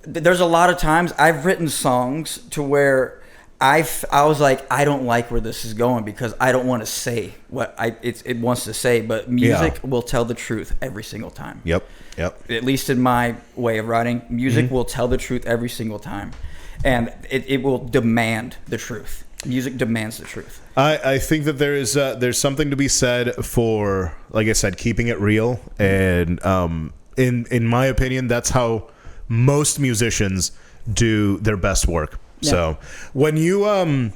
There's a lot of times I've written songs to where I was like, I don't like where this is going because I don't want to say what it wants to say, but music will tell the truth every single time. Yep. At least in my way of writing, music will tell the truth every single time, and it will demand the truth. Music demands the truth. I think that there's something to be said for, like I said, keeping it real, and in my opinion, that's how most musicians do their best work. Yeah. So when you were,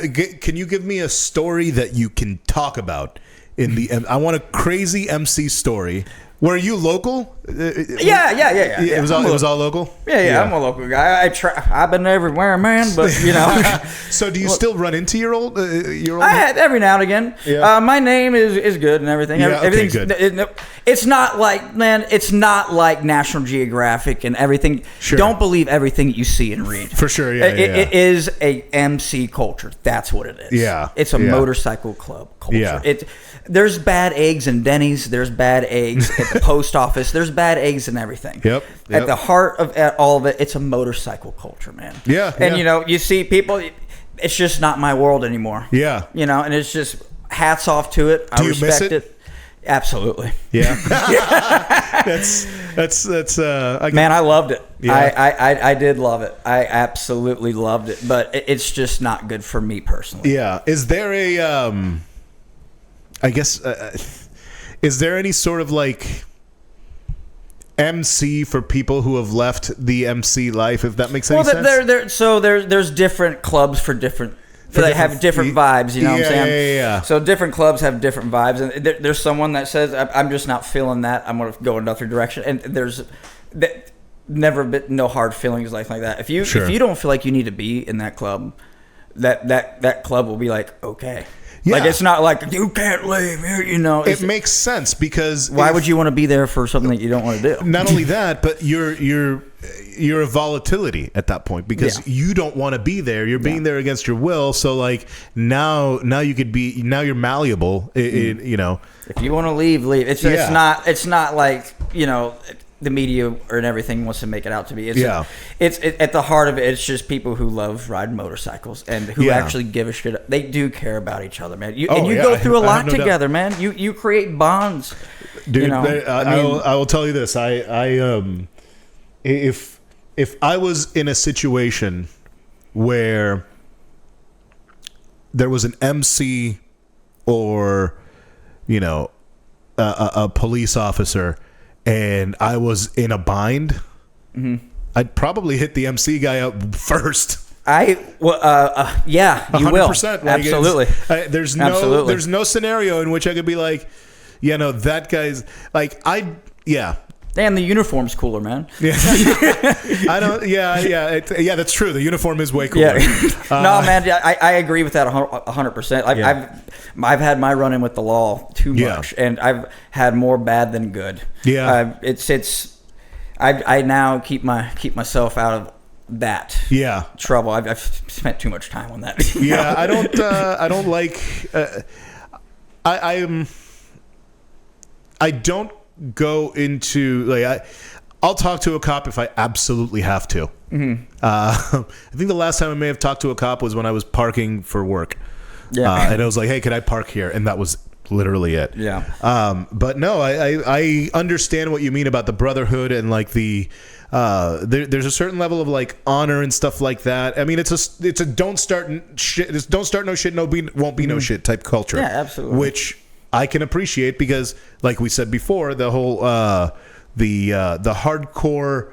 can you give me a story that you can talk about in the? I want a crazy MC story. Were you local? Yeah. It was all local? Yeah. I'm a local guy. I've been everywhere, man, but you know. So do you still run into your old? Every now and again. Yeah. My name is good and everything. Yeah, everything's good. It's not like, man, it's not like National Geographic and everything. Sure. Don't believe everything you see and read. For sure, It is a MC culture. That's what it is. Yeah. It's a motorcycle club culture. Yeah. There's bad eggs in Denny's. There's bad eggs at the post office. There's bad eggs in everything. Yep. At the heart of all of it, it's a motorcycle culture, man. Yeah. And, you know, you see people, it's just not my world anymore. Yeah. You know, and it's just hats off to it. I respect it. Absolutely. Yeah. that's man, I loved it. Yeah. I did love it. I absolutely loved it. But it's just not good for me personally. Yeah. Is there a I guess is there any sort of like MC for people who have left the MC life, if that makes any sense? There's different clubs for different. They have different vibes, you know what I'm saying? Yeah. So different clubs have different vibes, and there's someone that says, "I'm just not feeling that. I'm going to go another direction." And there's never been no hard feelings like that. If you don't feel like you need to be in that club, that club will be like, okay. Yeah. Like, it's not like, you can't leave here, you know. It makes sense because why would you want to be there for something that you don't want to do? Not only that, but you're a volatility at that point because you don't want to be there. You're being there against your will. So like now you could be, now you're malleable. You know, if you want to leave. It's not like, you know, the media and everything wants to make it out to be. It's at the heart of it. It's just people who love riding motorcycles and who actually give a shit. They do care about each other, man. You go through a lot together, man. You create bonds. Dude, you know? I will tell you this. If I was in a situation where there was an MC or, you know, a police officer, and I was in a bind, I'd probably hit the MC guy up first. You 100%, will. Absolutely. There's no scenario in which I could be like, you know, that guy's like, Damn, the uniform's cooler, man. Yeah. That's true. The uniform is way cooler. Yeah. No, man, I agree with that 100%. I've had my run-in with the law too much, and I've had more bad than good. Yeah. I now keep myself out of that trouble. I've spent too much time on that. Yeah, I don't like. I don't go into like I'll talk to a cop if I absolutely have to. I think the last time I may have talked to a cop was when I was parking for work. Yeah, and I was like, "Hey, can I park here?" And that was literally it. Yeah. But no, I understand what you mean about the brotherhood and like the there's a certain level of like honor and stuff like that. I mean, it's a don't start no shit, won't be no shit type culture. Yeah, absolutely. Which I can appreciate because, like we said before, the whole the hardcore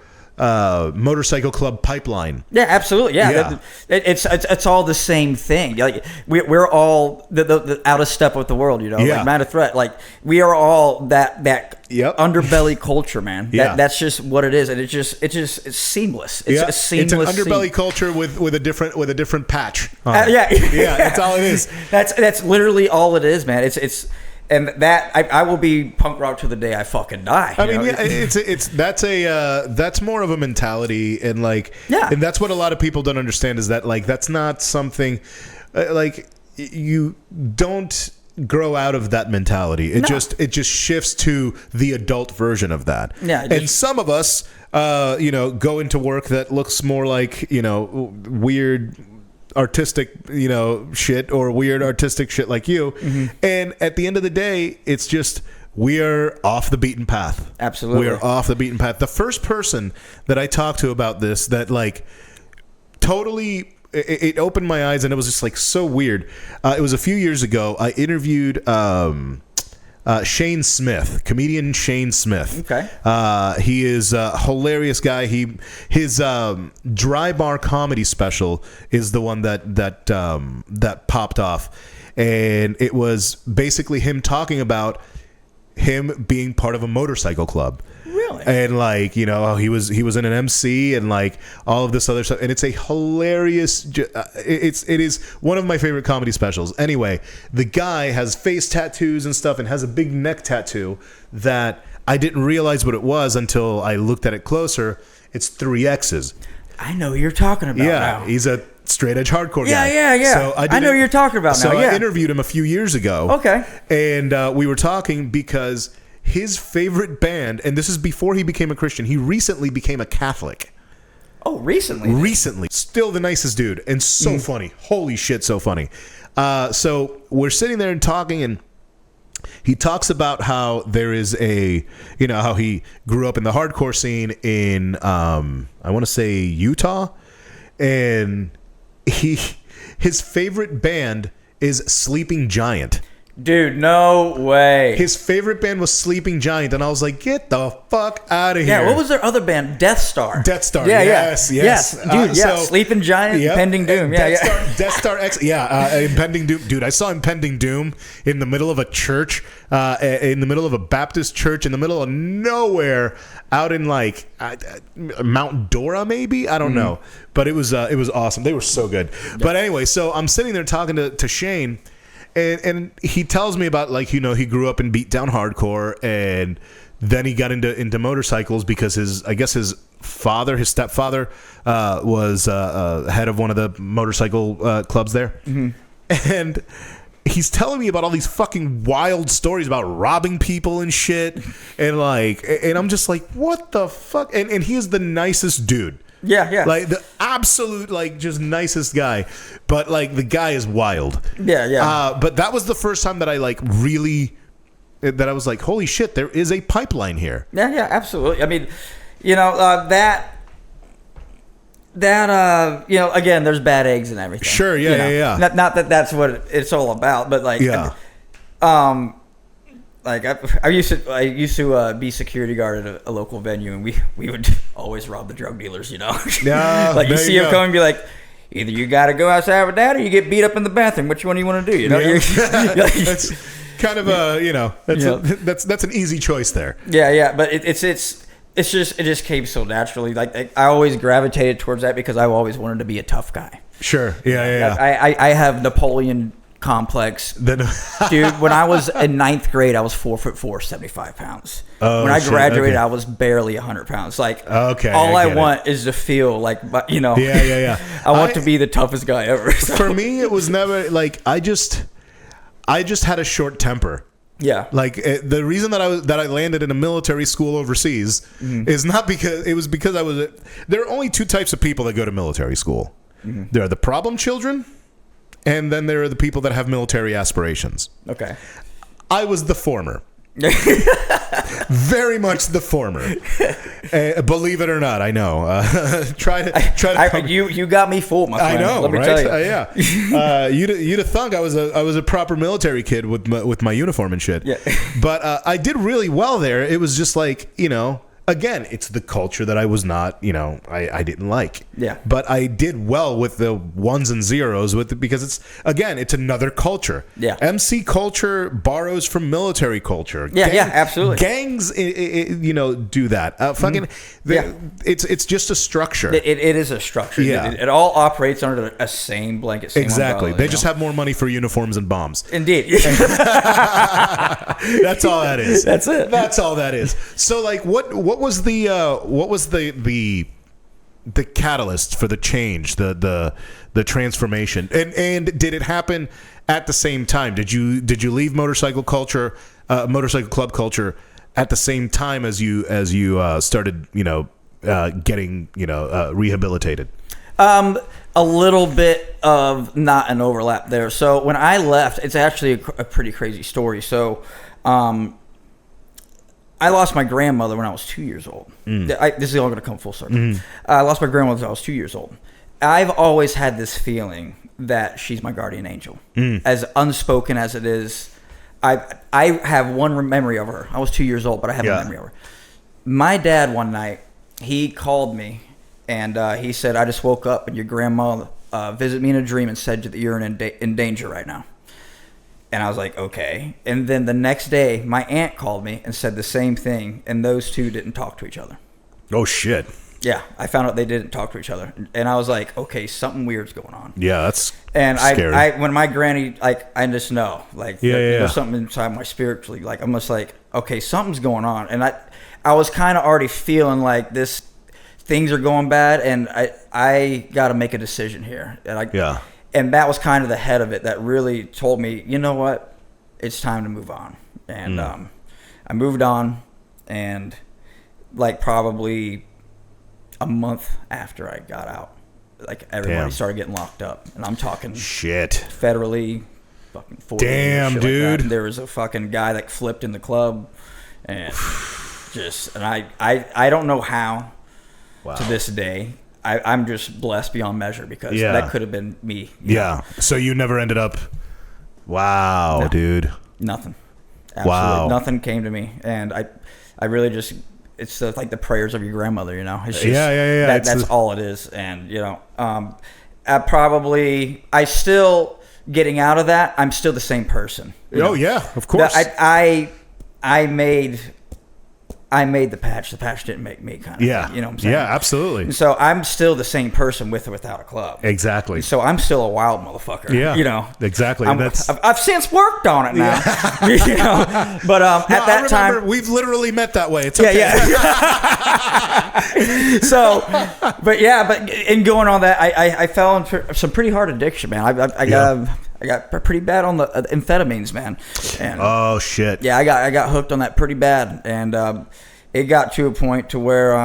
motorcycle club pipeline. Yeah, absolutely. Yeah. It's all the same thing. Like we're all the out of step with the world. You know, like Matter Threat. Like we are all that underbelly culture, man. That's just what it is, and it's seamless. It's a seamless. It's an underbelly culture with a different patch. Yeah, that's all it is. That's literally all it is, man. It's. And that I will be punk rock to the day I fucking die. I mean, that's more of a mentality, and like, and that's what a lot of people don't understand is that like that's not something like you don't grow out of that mentality. It just shifts to the adult version of that. Yeah, and some of us, go into work that looks more like, weird artistic, shit, or weird artistic shit like you. Mm-hmm. And at the end of the day, it's just, we are off the beaten path. Absolutely. We are off the beaten path. The first person that I talked to about this that like totally, it opened my eyes, and it was just like so weird. It was a few years ago. I interviewed Shane Smith, comedian Shane Smith. Okay. He is a hilarious guy. His dry bar comedy special is the one that popped off, and it was basically him talking about him being part of a motorcycle club. Really? And like, he was in an MC and like all of this other stuff, and it's a hilarious, it is one of my favorite comedy specials. Anyway, the guy has face tattoos and stuff and has a big neck tattoo that I didn't realize what it was until I looked at it closer. It's 3 X's. I know who you're talking about. Yeah, now. He's a straight edge hardcore guy. Yeah. So I know who you're talking about now. So I interviewed him a few years ago. Okay. And we were talking because his favorite band, and this is before he became a Christian, he recently became a Catholic. Oh, recently? Recently. Still the nicest dude, and so funny. Holy shit, so funny. So we're sitting there and talking, and he talks about how there is how he grew up in the hardcore scene in, I want to say Utah, and his favorite band is Sleeping Giant. Dude, no way. His favorite band was Sleeping Giant, and I was like, get the fuck out of here. Yeah, what was their other band? Death Star. Death Star, yeah, yes. Dude, Sleeping Giant, yep. Impending Doom. Death Star X, Impending Doom. Dude, I saw Impending Doom in the middle of a church, in the middle of a Baptist church, in the middle of nowhere, out in like Mount Dora, maybe? I don't know. But it was awesome. They were so good. Yep. But anyway, so I'm sitting there talking to Shane, and he tells me about, like, he grew up in beatdown hardcore, and then he got into motorcycles because his stepfather was head of one of the motorcycle clubs there. Mm-hmm. And he's telling me about all these fucking wild stories about robbing people and shit, and I'm just like, what the fuck? And he is the nicest dude. Yeah. Like the absolute, like, just nicest guy. But like the guy is wild. Yeah. But that was the first time that I I was like, holy shit, there is a pipeline here. Yeah, absolutely. I mean, again, there's bad eggs and everything. Sure, yeah. Not that that's what it's all about, but like, yeah. Like I used to be security guard at a local venue, and we would always rob the drug dealers. Yeah, like you see them come and be like, either you got to go outside with that, or you get beat up in the bathroom. Which one do you want to do? That's kind of that's an easy choice there. Yeah, but it just came so naturally. Like I always gravitated towards that because I always wanted to be a tough guy. Sure, yeah. I have Napoleon complex. Dude, when I was in 9th grade, I was 4'4", 75 pounds. Oh, when I graduated, okay. I was barely 100 pounds. Like, okay, all I want is to feel like, Yeah. I want to be the toughest guy ever. So. For me, it was never like I just had a short temper. Yeah. Like the reason that I landed in a military school overseas is not because there are only 2 types of people that go to military school. Mm-hmm. There are the problem children, and then there are the people that have military aspirations. Okay. I was the former. Very much the former. Believe it or not, I know. You got me fooled, my friend. I know, Let me right? tell you. Yeah. You'd have thunk I was a proper military kid with my uniform and shit. Yeah. But I did really well there. It was just like, again, it's the culture that I was not, I didn't like. Yeah. But I did well with the ones and zeros because it's another culture. Yeah. MC culture borrows from military culture. Yeah, absolutely. Gangs, do that. It's just a structure. It is a structure. Yeah. It all operates under a same blanket. Same exactly. umbrella, they just have more money for uniforms and bombs. Indeed. That's all that is. That's it. That's all that is. So, like, what was the catalyst for the change, the transformation, and did it happen at the same time? Did you leave motorcycle club culture at the same time as you started, getting, rehabilitated? A little bit of not an overlap there. So when I left, it's actually a pretty crazy story. So, I lost my grandmother when I was 2 years old. This is all going to come full circle. I lost my grandmother when I was 2 years old. I've always had this feeling that she's my guardian angel. As unspoken as it is, I have one memory of her. I was 2 years old, but I have a memory of her. My dad one night, he called me, and he said, I just woke up, and your grandma visited me in a dream and said that you're in danger right now. And I was like, okay. And then the next day, my aunt called me and said the same thing, and those two didn't talk to each other. Oh, shit. Yeah, I found out they didn't talk to each other. And I was like, okay, something weird's going on. Yeah, that's scary. I when my granny, I just know. There's something inside my spiritually. I'm just like, okay, something's going on. And I was kind of already feeling like things are going bad, and I got to make a decision here. And that was kind of the head of it that really told me, you know what, it's time to move on. And I moved on, and probably a month after I got out, everybody started getting locked up. And I'm talking federally, fucking 40 damn, shit dude. like that. There was a fucking guy that flipped in the club, and I don't know how to this day. I'm just blessed beyond measure because that could have been me. Yeah. So you never ended up. Wow, no, dude. Nothing. Absolutely nothing came to me, and I really just. It's like the prayers of your grandmother, It's just, that's all it is, and I still getting out of that. I'm still the same person. Yeah, of course. I made the patch. The patch didn't make me, kind of. Yeah. Thing, you know what I'm saying? Yeah, absolutely. And so I'm still the same person with or without a club. Exactly. So I'm still a wild motherfucker. Yeah. Exactly. I've since worked on it now. Yeah. But at that time, we've literally met that way. It's okay. Yeah. So, but in going on that, I fell into some pretty hard addiction, man. I got pretty bad on the amphetamines, man. And, oh shit! Yeah, I got hooked on that pretty bad, and it got to a point to where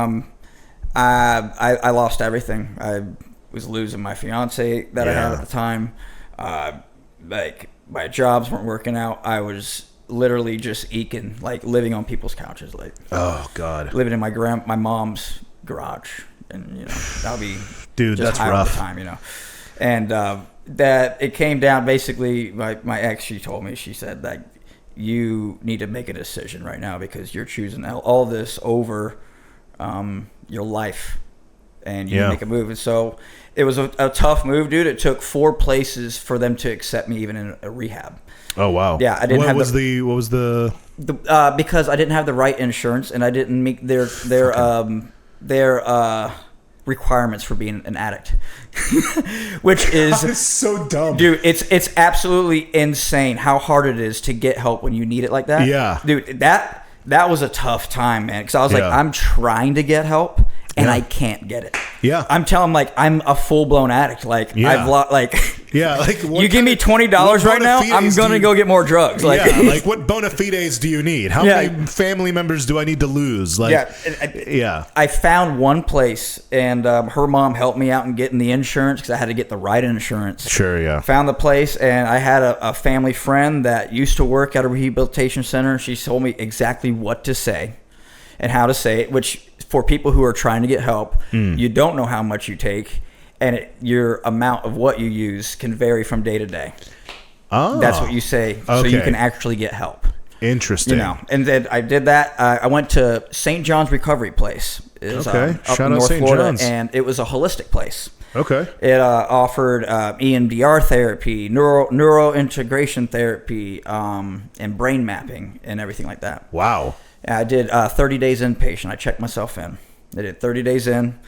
I lost everything. I was losing my fiance that I had at the time. My jobs weren't working out. I was literally just eking, living on people's couches, oh god, living in my mom's garage, and that'll be dude, just that's rough. All the time, and. That it came down basically, my ex, she told me, she said that you need to make a decision right now because you're choosing all this over your life, and you make a move. And so it was a tough move, dude. It took 4 places for them to accept me, even in a rehab. Oh wow! Yeah, I didn't what have was the because I didn't have the right insurance, and I didn't meet their requirements for being an addict. Which is so dumb, dude. It's absolutely insane how hard it is to get help when you need it like that. Yeah, dude, that was a tough time, man, because I was I'm trying to get help and I can't get it. Yeah, I'm telling them I'm a full blown addict. I've you give me $20 right now, I'm gonna go get more drugs. What bona fides do you need? How many family members do I need to lose? I found one place, and her mom helped me out in getting the insurance because I had to get the right insurance. Sure, yeah. Found the place, and I had a family friend that used to work at a rehabilitation center. She told me exactly what to say and how to say it, which for people who are trying to get help, you don't know how much you take, and your amount of what you use can vary from day to day. Oh. That's what you say, so you can actually get help. Interesting. And then I did that. I went to St. John's Recovery Place. It was, up Shout in out North St. Florida, John's. and it was a holistic place. Okay. It offered EMDR therapy, neurointegration therapy, and brain mapping, and everything like that. Wow. I did 30 days inpatient. I checked myself in. I did 30 days in.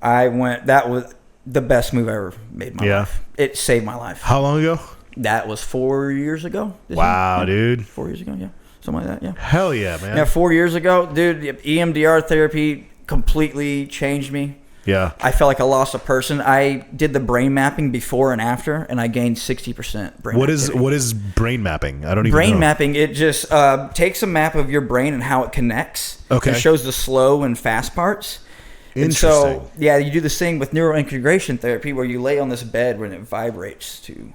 That was the best move I ever made in my life. It saved my life. How long ago? That was 4 years ago. Wow, dude. 4 years ago, yeah. Something like that, yeah. Hell yeah, man. Yeah, 4 years ago, dude, EMDR therapy completely changed me. Yeah. I felt like I lost a person. I did the brain mapping before and after, and I gained 60% brain activity. What is brain mapping? I don't even know. Brain mapping, it just takes a map of your brain and how it connects. Okay. It shows the slow and fast parts. Interesting. And so, yeah, you do this thing with neurointegration therapy where you lay on this bed when it vibrates to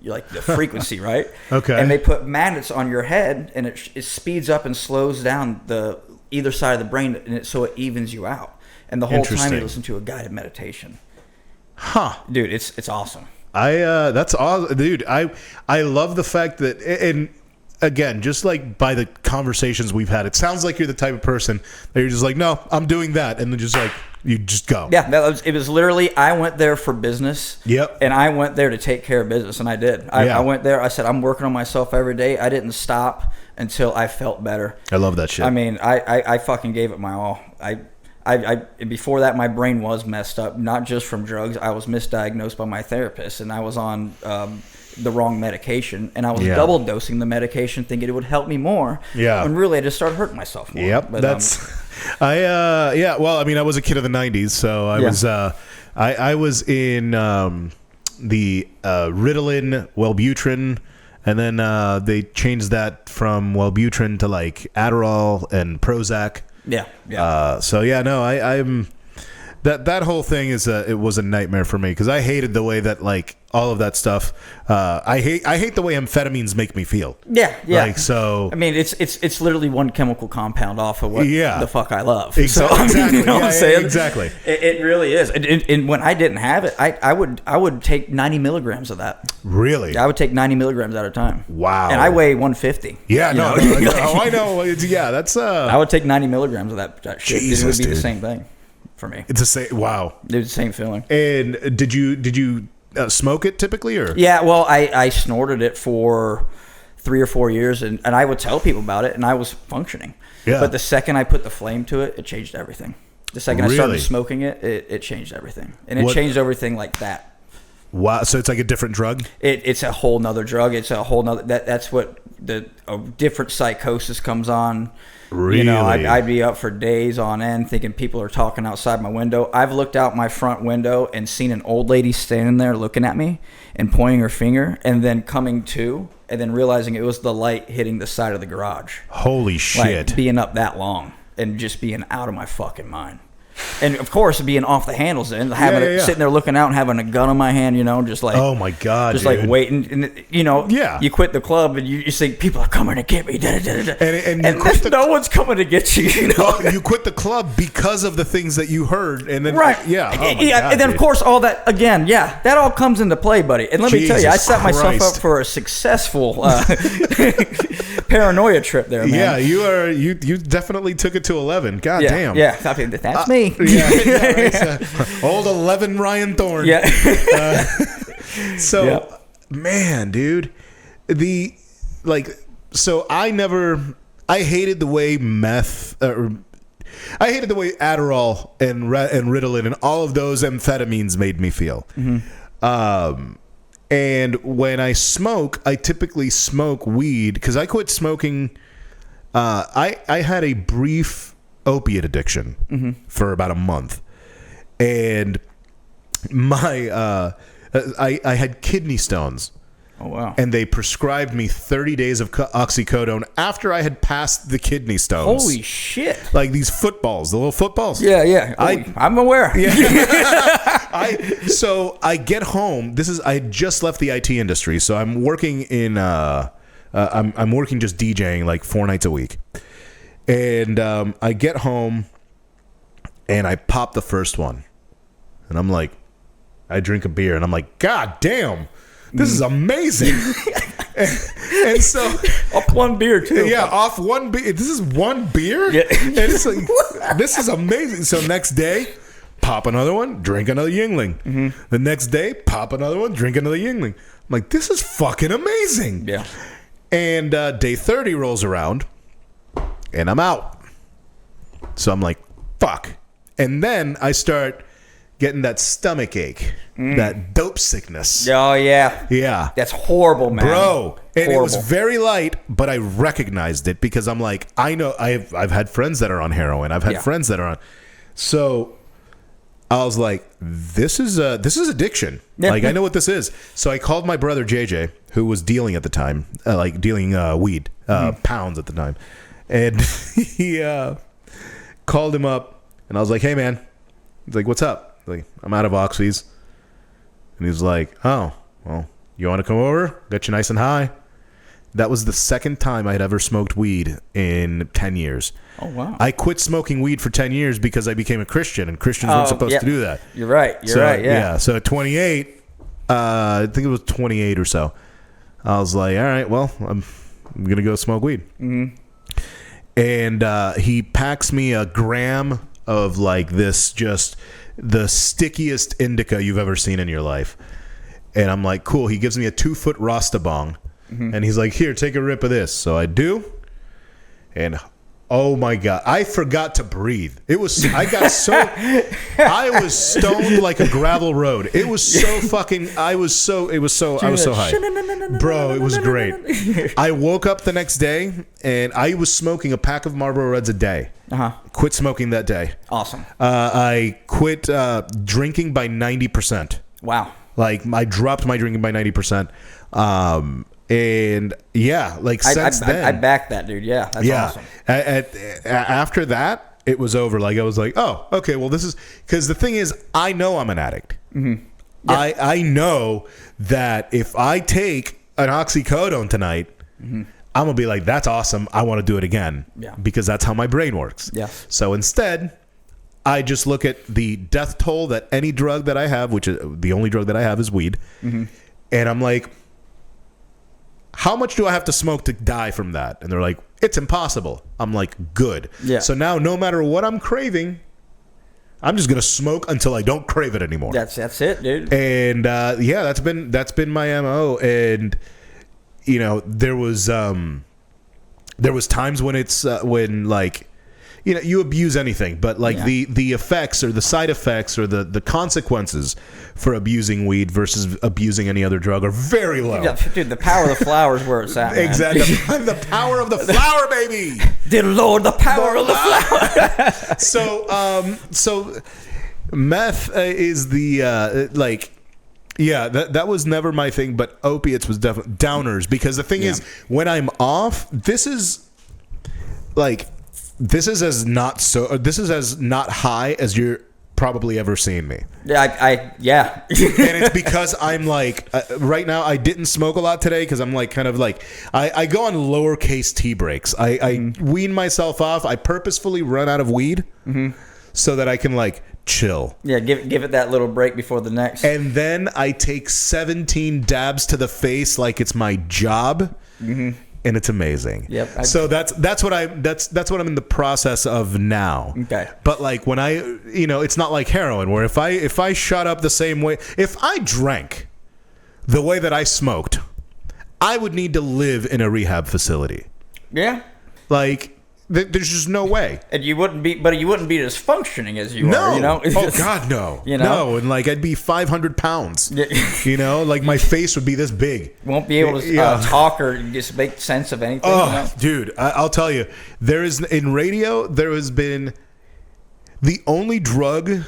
like the frequency, right? Okay. And they put magnets on your head, and it speeds up and slows down the either side of the brain, and so it evens you out. And the whole time you listen to a guided meditation. Huh. Dude, it's awesome. That's awesome, dude. I love the fact that, and again, just like by the conversations we've had, it sounds like you're the type of person that you're just like, no, I'm doing that, and then just like you just go. Yeah, it was literally, I went there for business. Yep. And I went there to take care of business, and I did. I went there. I said, I'm working on myself every day. I didn't stop until I felt better. I love that shit. I mean, I fucking gave it my all. I before that, my brain was messed up, not just from drugs. I was misdiagnosed by my therapist, and I was on the wrong medication, and I was double dosing the medication, thinking it would help me more. Yeah. And really, I just started hurting myself more. Yep. But, Well, I mean, I was a kid of the '90s, so I was in the Ritalin, Wellbutrin, and then they changed that from Wellbutrin to like Adderall and Prozac. Yeah. So yeah, no, I'm that whole thing it was a nightmare for me because I hated the way that like all of that stuff. I hate the way amphetamines make me feel. Yeah. Like, so I mean, it's literally one chemical compound off of what the fuck I love. Exactly. So, exactly. You know what I'm saying? Exactly. It really is. And when I didn't have it, I would take 90 milligrams of that. Really? I would take 90 milligrams at a time. Wow. And I weigh 150. Yeah. No. I know. Yeah. That's. I would take 90 milligrams of that shit. Jesus, it would be dude. the same thing for me. It's the same. Wow. It was the same feeling. And did you smoke it typically, or? Yeah, well, I snorted it for 3 or 4 years, and I would tell people about it, and I was functioning. Yeah. But the second I put the flame to it, it changed everything. The second I started smoking it, it changed everything. And it changed everything like that. Wow. So it's like a different drug? It's a whole nother drug. It's a whole nother... That's what a different psychosis comes on. Really? You know, I'd be up for days on end thinking people are talking outside my window. I've looked out my front window and seen an old lady standing there looking at me and pointing her finger and then coming to and then realizing it was the light hitting the side of the garage. Holy shit. Like being up that long and just being out of my fucking mind. And of course, being off the handles and sitting there looking out and having a gun in my hand, you know, just like, oh my God, just dude. like waiting. And, you know, you quit the club and you think people are coming to get me. And no one's coming to get you. You know? Well, you quit the club because of the things that you heard. And then, right. Yeah. Oh my God, and then, dude. of course, all that, again, that all comes into play, buddy. And let me tell you, I set myself up for a successful paranoia trip there, man. Yeah, you definitely took it to 11. God damn. Yeah, I mean, that's me. Right. Old 11 Ryan Thorne. Yeah. Man, dude, I hated the way I hated the way Adderall and Ritalin and all of those amphetamines made me feel. Mm-hmm. And when I smoke, I typically smoke weed because I quit smoking. I had a brief opiate addiction for about a month. And my I had kidney stones. Oh, wow. And they prescribed me 30 days of oxycodone after I had passed the kidney stones. Holy shit. Like these footballs, the little footballs. Yeah. I'm aware. Yeah. So I get home. I had just left the IT industry, so I'm working in I'm working just DJing like 4 nights a week. And I get home and I pop the first one. And I'm like, I drink a beer and I'm like, God damn, this is amazing. and so off one beer too. Yeah, off one beer. This is one beer? Yeah. And it's like, this is amazing. So next day, pop another one, drink another Yingling. Mm-hmm. The next day, pop another one, drink another Yingling. I'm like, this is fucking amazing. Yeah. And day 30 rolls around and I'm out. So I'm like, fuck. And then I start getting that stomach ache, that dope sickness. Oh, yeah. Yeah. That's horrible, man. Bro. And horrible. It was very light, but I recognized it because I'm like, I know I've had friends that are on heroin. I've had friends that are on. So I was like, this is addiction. Like, I know what this is. So I called my brother JJ, who was dealing at the time, dealing weed, pounds at the time. And he called him up, and I was like, hey, man. He's like, what's up? Like, I'm out of oxys. And he was like, oh, well, you want to come over? Get you nice and high. That was the second time I had ever smoked weed in 10 years. Oh, wow. I quit smoking weed for 10 years because I became a Christian, and Christians weren't supposed to do that. You're right. Yeah. So at 28, I think it was 28 or so, I was like, all right, well, I'm going to go smoke weed. Mm-hmm. And he packs me a gram of like this, just the stickiest indica you've ever seen in your life. And I'm like, cool. He gives me a 2-foot Rasta bong. Mm-hmm. And he's like, here, take a rip of this. So I do. And oh my God, I forgot to breathe. I was stoned like a gravel road. It was so fucking, I was so high. Bro, it was great. I woke up the next day and I was smoking a pack of Marlboro Reds a day. Quit smoking that day. Awesome. I quit drinking by 90%. Wow. Like, I dropped my drinking by 90%. And yeah, like since then, I backed that, dude. Yeah, that's awesome. After that, it was over. Like, I was like, oh, okay, well, this is, because the thing is, I know I'm an addict. Mm-hmm. Yeah. I know that if I take an oxycodone tonight, mm-hmm. I'm gonna be like, that's awesome. I want to do it again. Yeah, because that's how my brain works. Yeah. So instead, I just look at the death toll that any drug that I have, which is the only drug that I have is weed, mm-hmm. and I'm like, how much do I have to smoke to die from that? And they're like, it's impossible. I'm like, good. Yeah. So now, no matter what I'm craving, I'm just gonna smoke until I don't crave it anymore. That's it, dude. And yeah, that's been my MO. And you know, there was times when it's when, like, you know, you abuse anything, but like the effects or the side effects or the consequences for abusing weed versus abusing any other drug are very low. Yeah, dude, the power of the flower is where it's at, man. Exactly. The power of the flower, baby. Dear Lord, the power of the flower. So meth is the like, yeah, that was never my thing, but opiates was definitely downers, because the thing is, when I'm off, this is as not high as you're probably ever seen me. Yeah. And it's because I'm like, right now I didn't smoke a lot today because I'm like, kind of like, I go on lowercase T breaks. I wean myself off. I purposefully run out of weed so that I can like chill. Yeah, give it that little break before the next. And then I take 17 dabs to the face like it's my job. Mm-hmm. And it's amazing. Yep. So that's what I'm in the process of now. Okay. But like, when it's not like heroin, where if I shut up the same way, if I drank the way that I smoked, I would need to live in a rehab facility. Yeah. Like, there's just no way. And you wouldn't be as functioning as you are, you know? Oh, God, no. You know? No, and like, I'd be 500 pounds. You know, like, my face would be this big. Won't be able to talk or just make sense of anything. Oh, you know? Dude, I'll tell you, in radio, there has been the only drug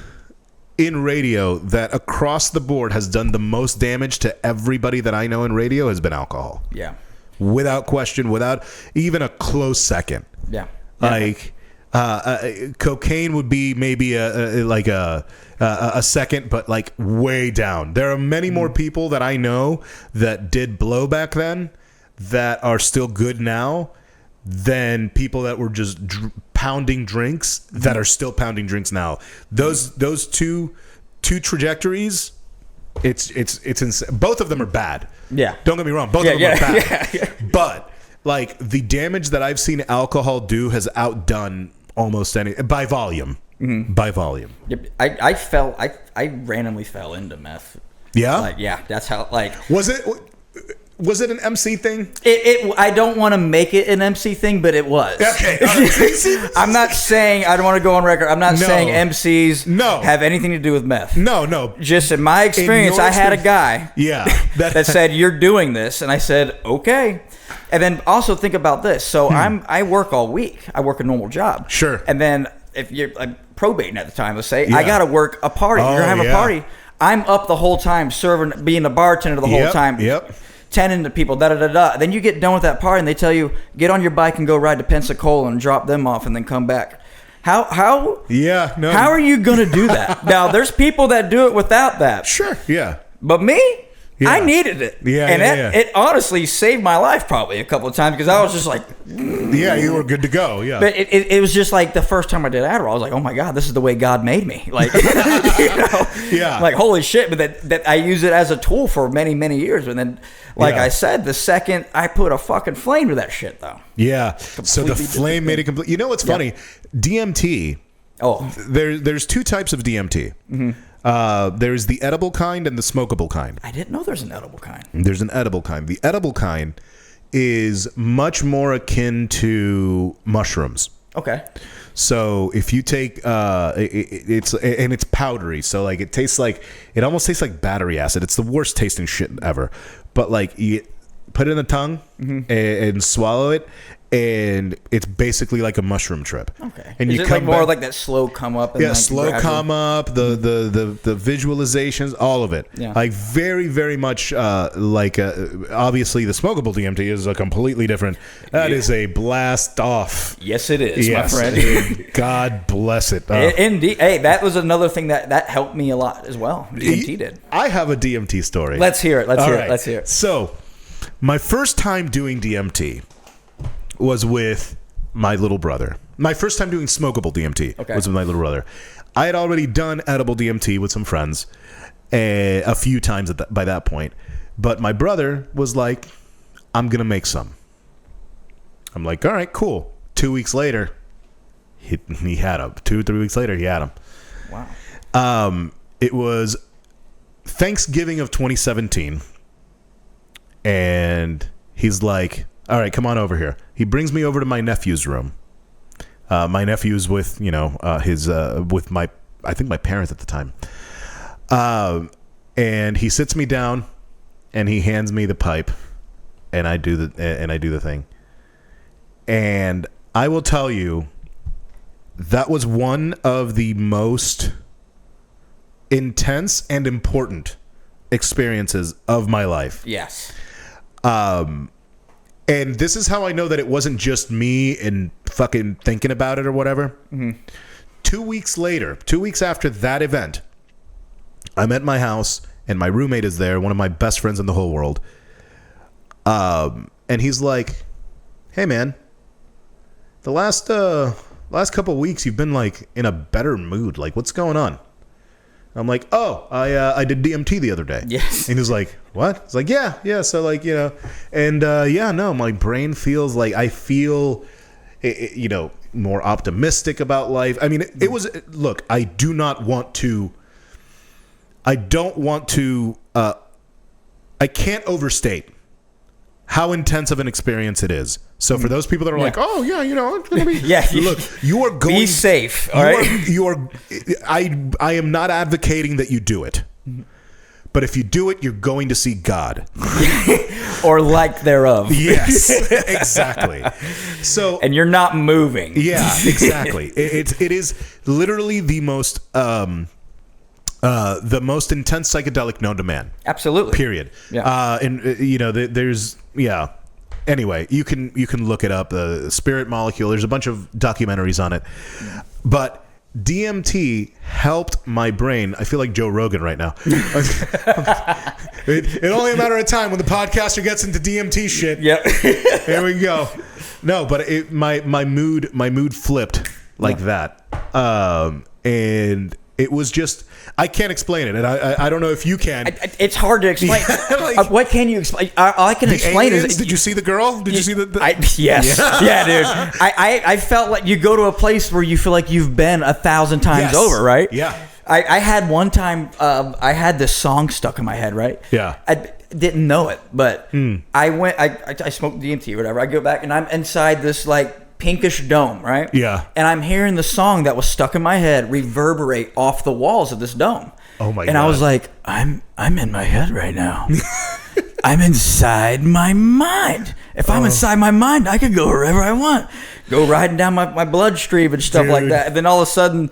in radio that across the board has done the most damage to everybody that I know in radio has been alcohol. Yeah. Without question, without even a close second. Yeah. Like, cocaine would be maybe a second, but like way down. There are many more people that I know that did blow back then that are still good now than people that were just pounding drinks that are still pounding drinks now. Those two trajectories, it's insane. Both of them are bad. Yeah. Don't get me wrong. Both of them are bad. Yeah. But like, the damage that I've seen alcohol do has outdone almost any by volume. Mm-hmm. By volume. Yep. I randomly fell into meth. Yeah. Like, yeah. That's how. Like, was it an MC thing? I don't want to make it an MC thing, but it was. Okay. I'm not saying, I don't want to go on record, I'm not saying MCs have anything to do with meth. No. Just in my experience, I had a guy that said, you're doing this. And I said, okay. And then also think about this. So I work all week. I work a normal job. Sure. And then if you're probating at the time, let's say, I got to work a party. You're going to have a party. I'm up the whole time serving, being a bartender the whole time. Tending to people, da-da-da-da. Then you get done with that party and they tell you, get on your bike and go ride to Pensacola and drop them off and then come back. How are you going to do that? Now, there's people that do it without that. Sure, yeah. But me? Yeah. I needed it. Yeah, and it honestly saved my life probably a couple of times because I was just like... Yeah, you were good to go, yeah. But it was just like the first time I did Adderall, I was like, oh my God, this is the way God made me. Like, like, holy shit. But that I use it as a tool for many, many years. And then, like I said, the second I put a fucking flame to that shit, though. Yeah, so the flame made it complete. You know what's funny? DMT, there's two types of DMT. Mm-hmm. There's the edible kind and the smokable kind. I didn't know there's an edible kind. There's an edible kind. The edible kind is much more akin to mushrooms. Okay. So if you take it's powdery, so like it almost tastes like battery acid. It's the worst tasting shit ever. But like you put it in the tongue and swallow it. And it's basically like a mushroom trip. Okay. And is it like more like that slow come up? And slow come up, the visualizations, all of it. Yeah. Like very, very much obviously the smokable DMT is a completely different. That is a blast off. Yes, it is, my friend. God bless it. Indeed. Hey, that was another thing that helped me a lot as well. DMT did. I have a DMT story. Let's hear it. Let's hear it. So, my first time doing DMT was with my little brother. My first time doing smokable DMT was with my little brother. I had already done edible DMT with some friends a few times by that point. But my brother was like, I'm going to make some. I'm like, all right, cool. 2 weeks later, he had them. 2 or 3 weeks later, he had them. Wow. It was Thanksgiving of 2017. And he's like, all right, come on over here. He brings me over to my nephew's room. My nephew's with, with my parents at the time. And he sits me down and he hands me the pipe and I do the thing. And I will tell you, that was one of the most intense and important experiences of my life. Yes. And this is how I know that it wasn't just me and fucking thinking about it or whatever. Mm-hmm. 2 weeks later, 2 weeks after that event, I'm at my house and my roommate is there, one of my best friends in the whole world. And he's like, hey man, the last couple of weeks you've been like in a better mood. Like, what's going on? I'm like, oh, I did DMT the other day. Yes. And he's like, what? It's like, yeah. So like, and my brain feels like I feel, more optimistic about life. I mean, it was, look, I don't want to, I can't overstate how intense of an experience it is. So for those people that are like, oh yeah, it's gonna be. Yeah. Look, you are going. Be safe. All right. You are. I am not advocating that you do it, but if you do it, you're going to see God, or lack thereof. Yes, exactly. So, and you're not moving. Yeah, exactly. It is literally the most intense psychedelic known to man. Absolutely. Period. Yeah. There's Anyway, you can look it up. The Spirit Molecule. There's a bunch of documentaries on it, but DMT helped my brain. I feel like Joe Rogan right now. It's only a matter of time when the podcaster gets into DMT shit. Yep. Here we go. No, but my mood flipped like that, and it was just, I can't explain it, and I don't know if you can. It's hard to explain. What can you explain? All I can explain aliens, did you see the girl? Did you see the yes. Yeah, dude. I felt like you go to a place where you feel like you've been 1,000 times over, right? Yeah. I had one time, I had this song stuck in my head, right? Yeah. I didn't know it, but I smoked DMT or whatever. I go back and I'm inside this like pinkish dome, right? Yeah. And I'm hearing the song that was stuck in my head reverberate off the walls of this dome. Oh my God. And I was like, I'm in my head right now. I'm inside my mind. If I'm inside my mind, I could go wherever I want. go riding down my bloodstream and stuff like that. And then all of a sudden,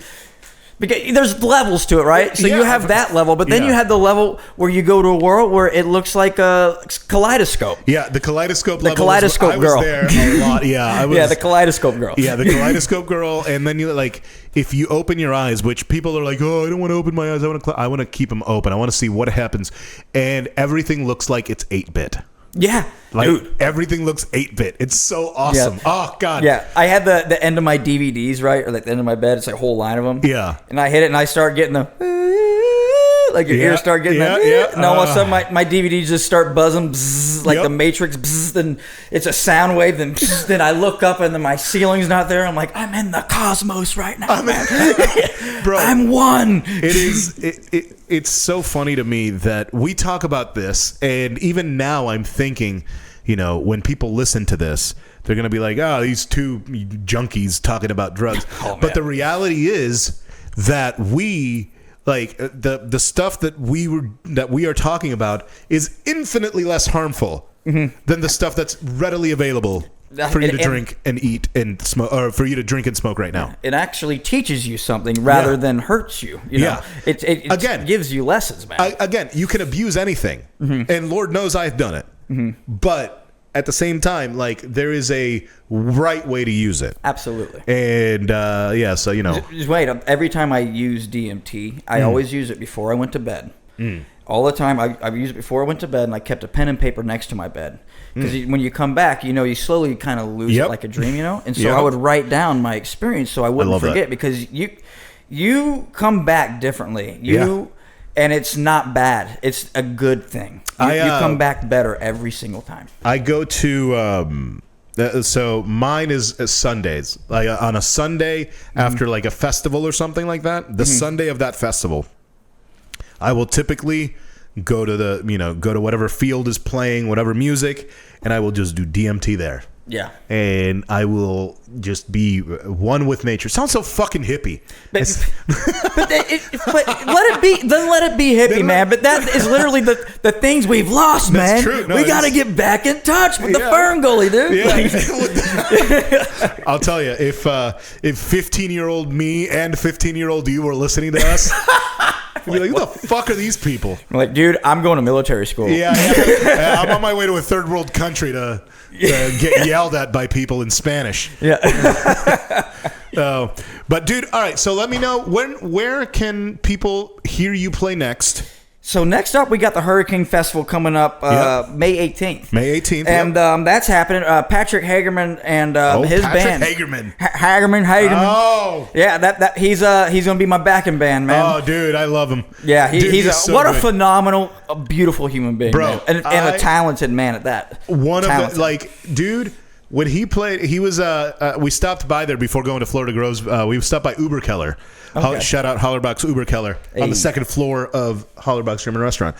because there's levels to it, right? So you have that level, but then you have the level where you go to a world where it looks like a kaleidoscope. Yeah, the kaleidoscope the level. Kaleidoscope girl. I was there a lot. Yeah, I was. Yeah, the kaleidoscope girl. Yeah, the kaleidoscope girl. And then you like, if you open your eyes, which people are like, oh, I don't want to open my eyes. I want to keep them open. I want to see what happens. And everything looks like it's 8-bit. Yeah, like dude. Everything looks 8-bit. It's so awesome. Yeah. Oh God. Yeah, I had the end of my DVDs, right, or like the end of my bed. It's like a whole line of them. Yeah. And I hit it, and I start getting the like your ears start getting and all of a sudden my DVDs just start buzzing, bzz, like the Matrix. Bzz, then it's a sound wave. Then bzz, then I look up and then my ceiling's not there. I'm like, I'm in the cosmos right now, bro. I'm one. It is. It's so funny to me that we talk about this, and even now I'm thinking, you know, when people listen to this, they're gonna be like, oh, these two junkies talking about drugs. But the reality is that we. Like the stuff that we are talking about is infinitely less harmful than the stuff that's readily available for you to drink and eat and smoke, or for you to drink and smoke right now. It actually teaches you something rather than hurts you. You know? It again gives you lessons, man. Again, you can abuse anything, and Lord knows I've done it. But at the same time, like, there is a right way to use it. Absolutely. And so you know, just wait. Every time I use DMT, I always use it before I went to bed. All the time, I used it before I went to bed, and I kept a pen and paper next to my bed. Because when you come back, you know, you slowly kind of lose it like a dream, you know? And so I would write down my experience so I wouldn't forget. Because you come back differently. And it's not bad. It's a good thing. You come back better every single time. I go to... so mine is Sundays. Like on a Sunday after like a festival or something like that, the Sunday of that festival, I will typically go to whatever field is playing, whatever music, and I will just do DMT there. Yeah. And I will just be one with nature. Sounds so fucking hippie. But let it be. Then let it be hippie, man. But that is literally the things we've lost, man. That's true. No, we got to get back in touch with the Fern Gully, dude. Yeah. I'll tell you, if 15-year-old me and 15-year-old you were listening to us, you'd be like, what the fuck are these people? I'm like, dude, I'm going to military school. Yeah. I'm on my way to a third world country to get yelled at by people in Spanish. Yeah. But dude, all right. So let me know where can people hear you play next? So next up, we got the Hurricane Festival coming up May 18th. May 18th. And that's happening. Patrick Hagerman and his band. Hagerman. Oh. Yeah, that he's gonna be my backing band, man. Oh, dude, I love him. Yeah, he's so what good. A phenomenal, beautiful human being, bro, man. And a talented man at that. One talented. Of the dude. When he played, he was. We stopped by there before going to Florida Groves. We stopped by Uber Keller. Okay. Shout out Hollerbox Uber Keller on the second floor of Hollerbox German Restaurant.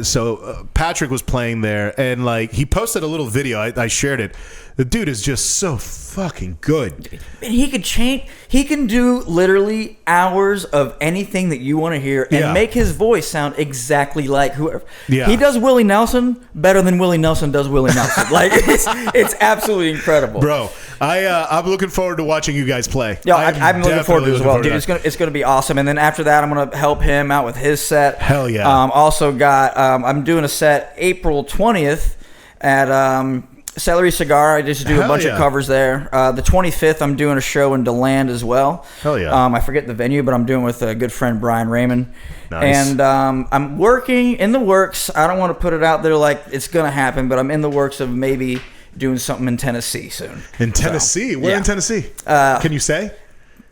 So Patrick was playing there, and like he posted a little video. I shared it. The dude is just so fucking good. And he could change. He can do literally hours of anything that you want to hear and make his voice sound exactly like whoever. Yeah. He does Willie Nelson better than Willie Nelson does Willie Nelson. Like it's absolutely incredible, bro. I'm looking forward to watching you guys play. Yeah, I'm looking forward to it as well, dude. It's gonna be awesome. And then after that, I'm gonna help him out with his set. Hell yeah. Also got I'm doing a set April 20th at Celery Cigar. I just do a bunch of covers there. The 25th, I'm doing a show in DeLand as well. Hell yeah. I forget the venue, but I'm doing with a good friend, Brian Raymond. Nice. And I'm working in the works. I don't want to put it out there like it's going to happen, but I'm in the works of maybe doing something in Tennessee soon. In Tennessee? Where in Tennessee? Can you say?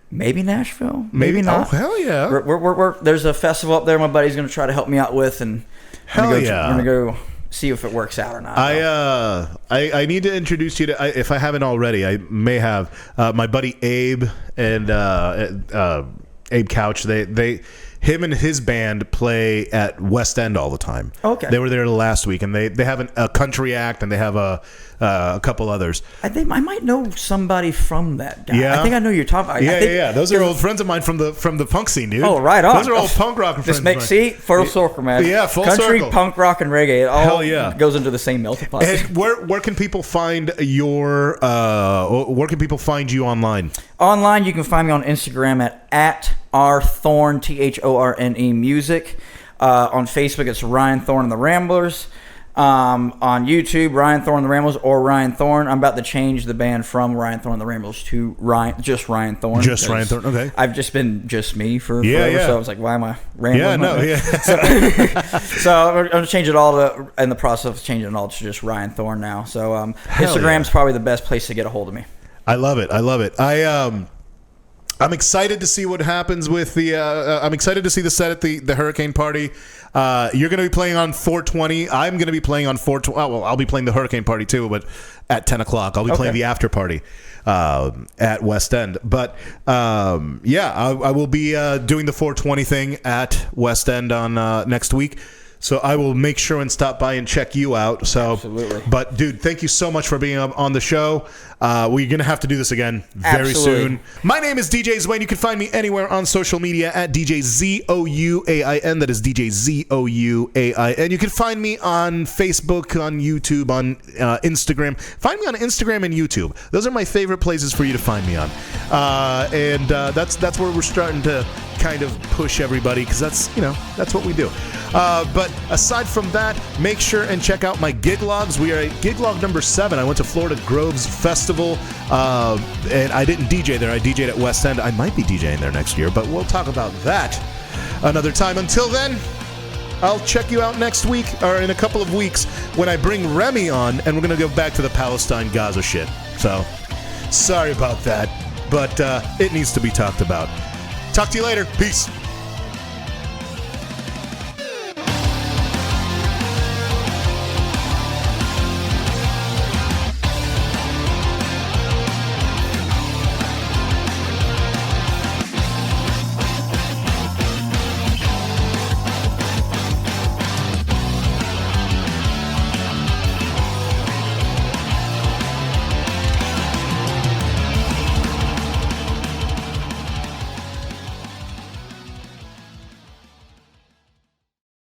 Maybe Nashville. Maybe not. Oh, hell yeah. We're there's a festival up there my buddy's going to try to help me out with. And hell yeah. We're going to go see if it works out or not. I need to introduce you to, if I haven't already, I may have, my buddy Abe and Abe Couch. Him and his band play at West End all the time. Okay. They were there last week, and they have a country act, and they have a a couple others. I might know somebody from that guy. Yeah. I think I know who you're talking about. Yeah. Those are old friends of mine from the punk scene, dude. Oh, right on. Those are old punk rocker friends. Just make full circle, man. Yeah, full Country, circle. punk rock, and reggae. It all Hell yeah. goes into the same melting pot. And where can people find your where can people find you online? Online, you can find me on Instagram at rthorne, Thorne music. On Facebook, it's Ryan Thorne and the Ramblers. On YouTube, Ryan Thorne and the Ramblers or Ryan Thorne. I'm about to change the band from Ryan Thorne and the Ramblers to just Ryan Thorne. Just Ryan Thorne, okay. I've just been just me for forever, so I was like, why am I rambling? So I'm going to change it all in the process of changing it all to just Ryan Thorne now. So Instagram's probably the best place to get a hold of me. I love it. I'm excited to see what happens with the. I'm excited to see the set at the Hurricane Party. You're going to be playing on 420. I'm going to be playing on 420. Oh, well, I'll be playing the Hurricane Party too, but at 10 o'clock. I'll be playing the after party at West End. But I will be doing the 420 thing at West End on next week. So I will make sure and stop by and check you out. So, absolutely. But dude, thank you so much for being on the show. We're gonna have to do this again very soon. My name is DJ Zwain. You can find me anywhere on social media at DJ ZOUAIN. That is DJ ZOUAIN. You can find me on Facebook, on YouTube, on Instagram. Find me on Instagram and YouTube. Those are my favorite places for you to find me on. And that's where we're starting to kind of push everybody, because that's what we do. But aside from that, make sure and check out my gig logs. We are at gig log number 7. I went to Florida Groves Festival, and I didn't DJ there. I DJ'd at West End. I might be DJing there next year, but we'll talk about that another time. Until then, I'll check you out next week, or in a couple of weeks, when I bring Remy on, and we're going to go back to the Palestine-Gaza shit. So, sorry about that, but it needs to be talked about. Talk to you later. Peace.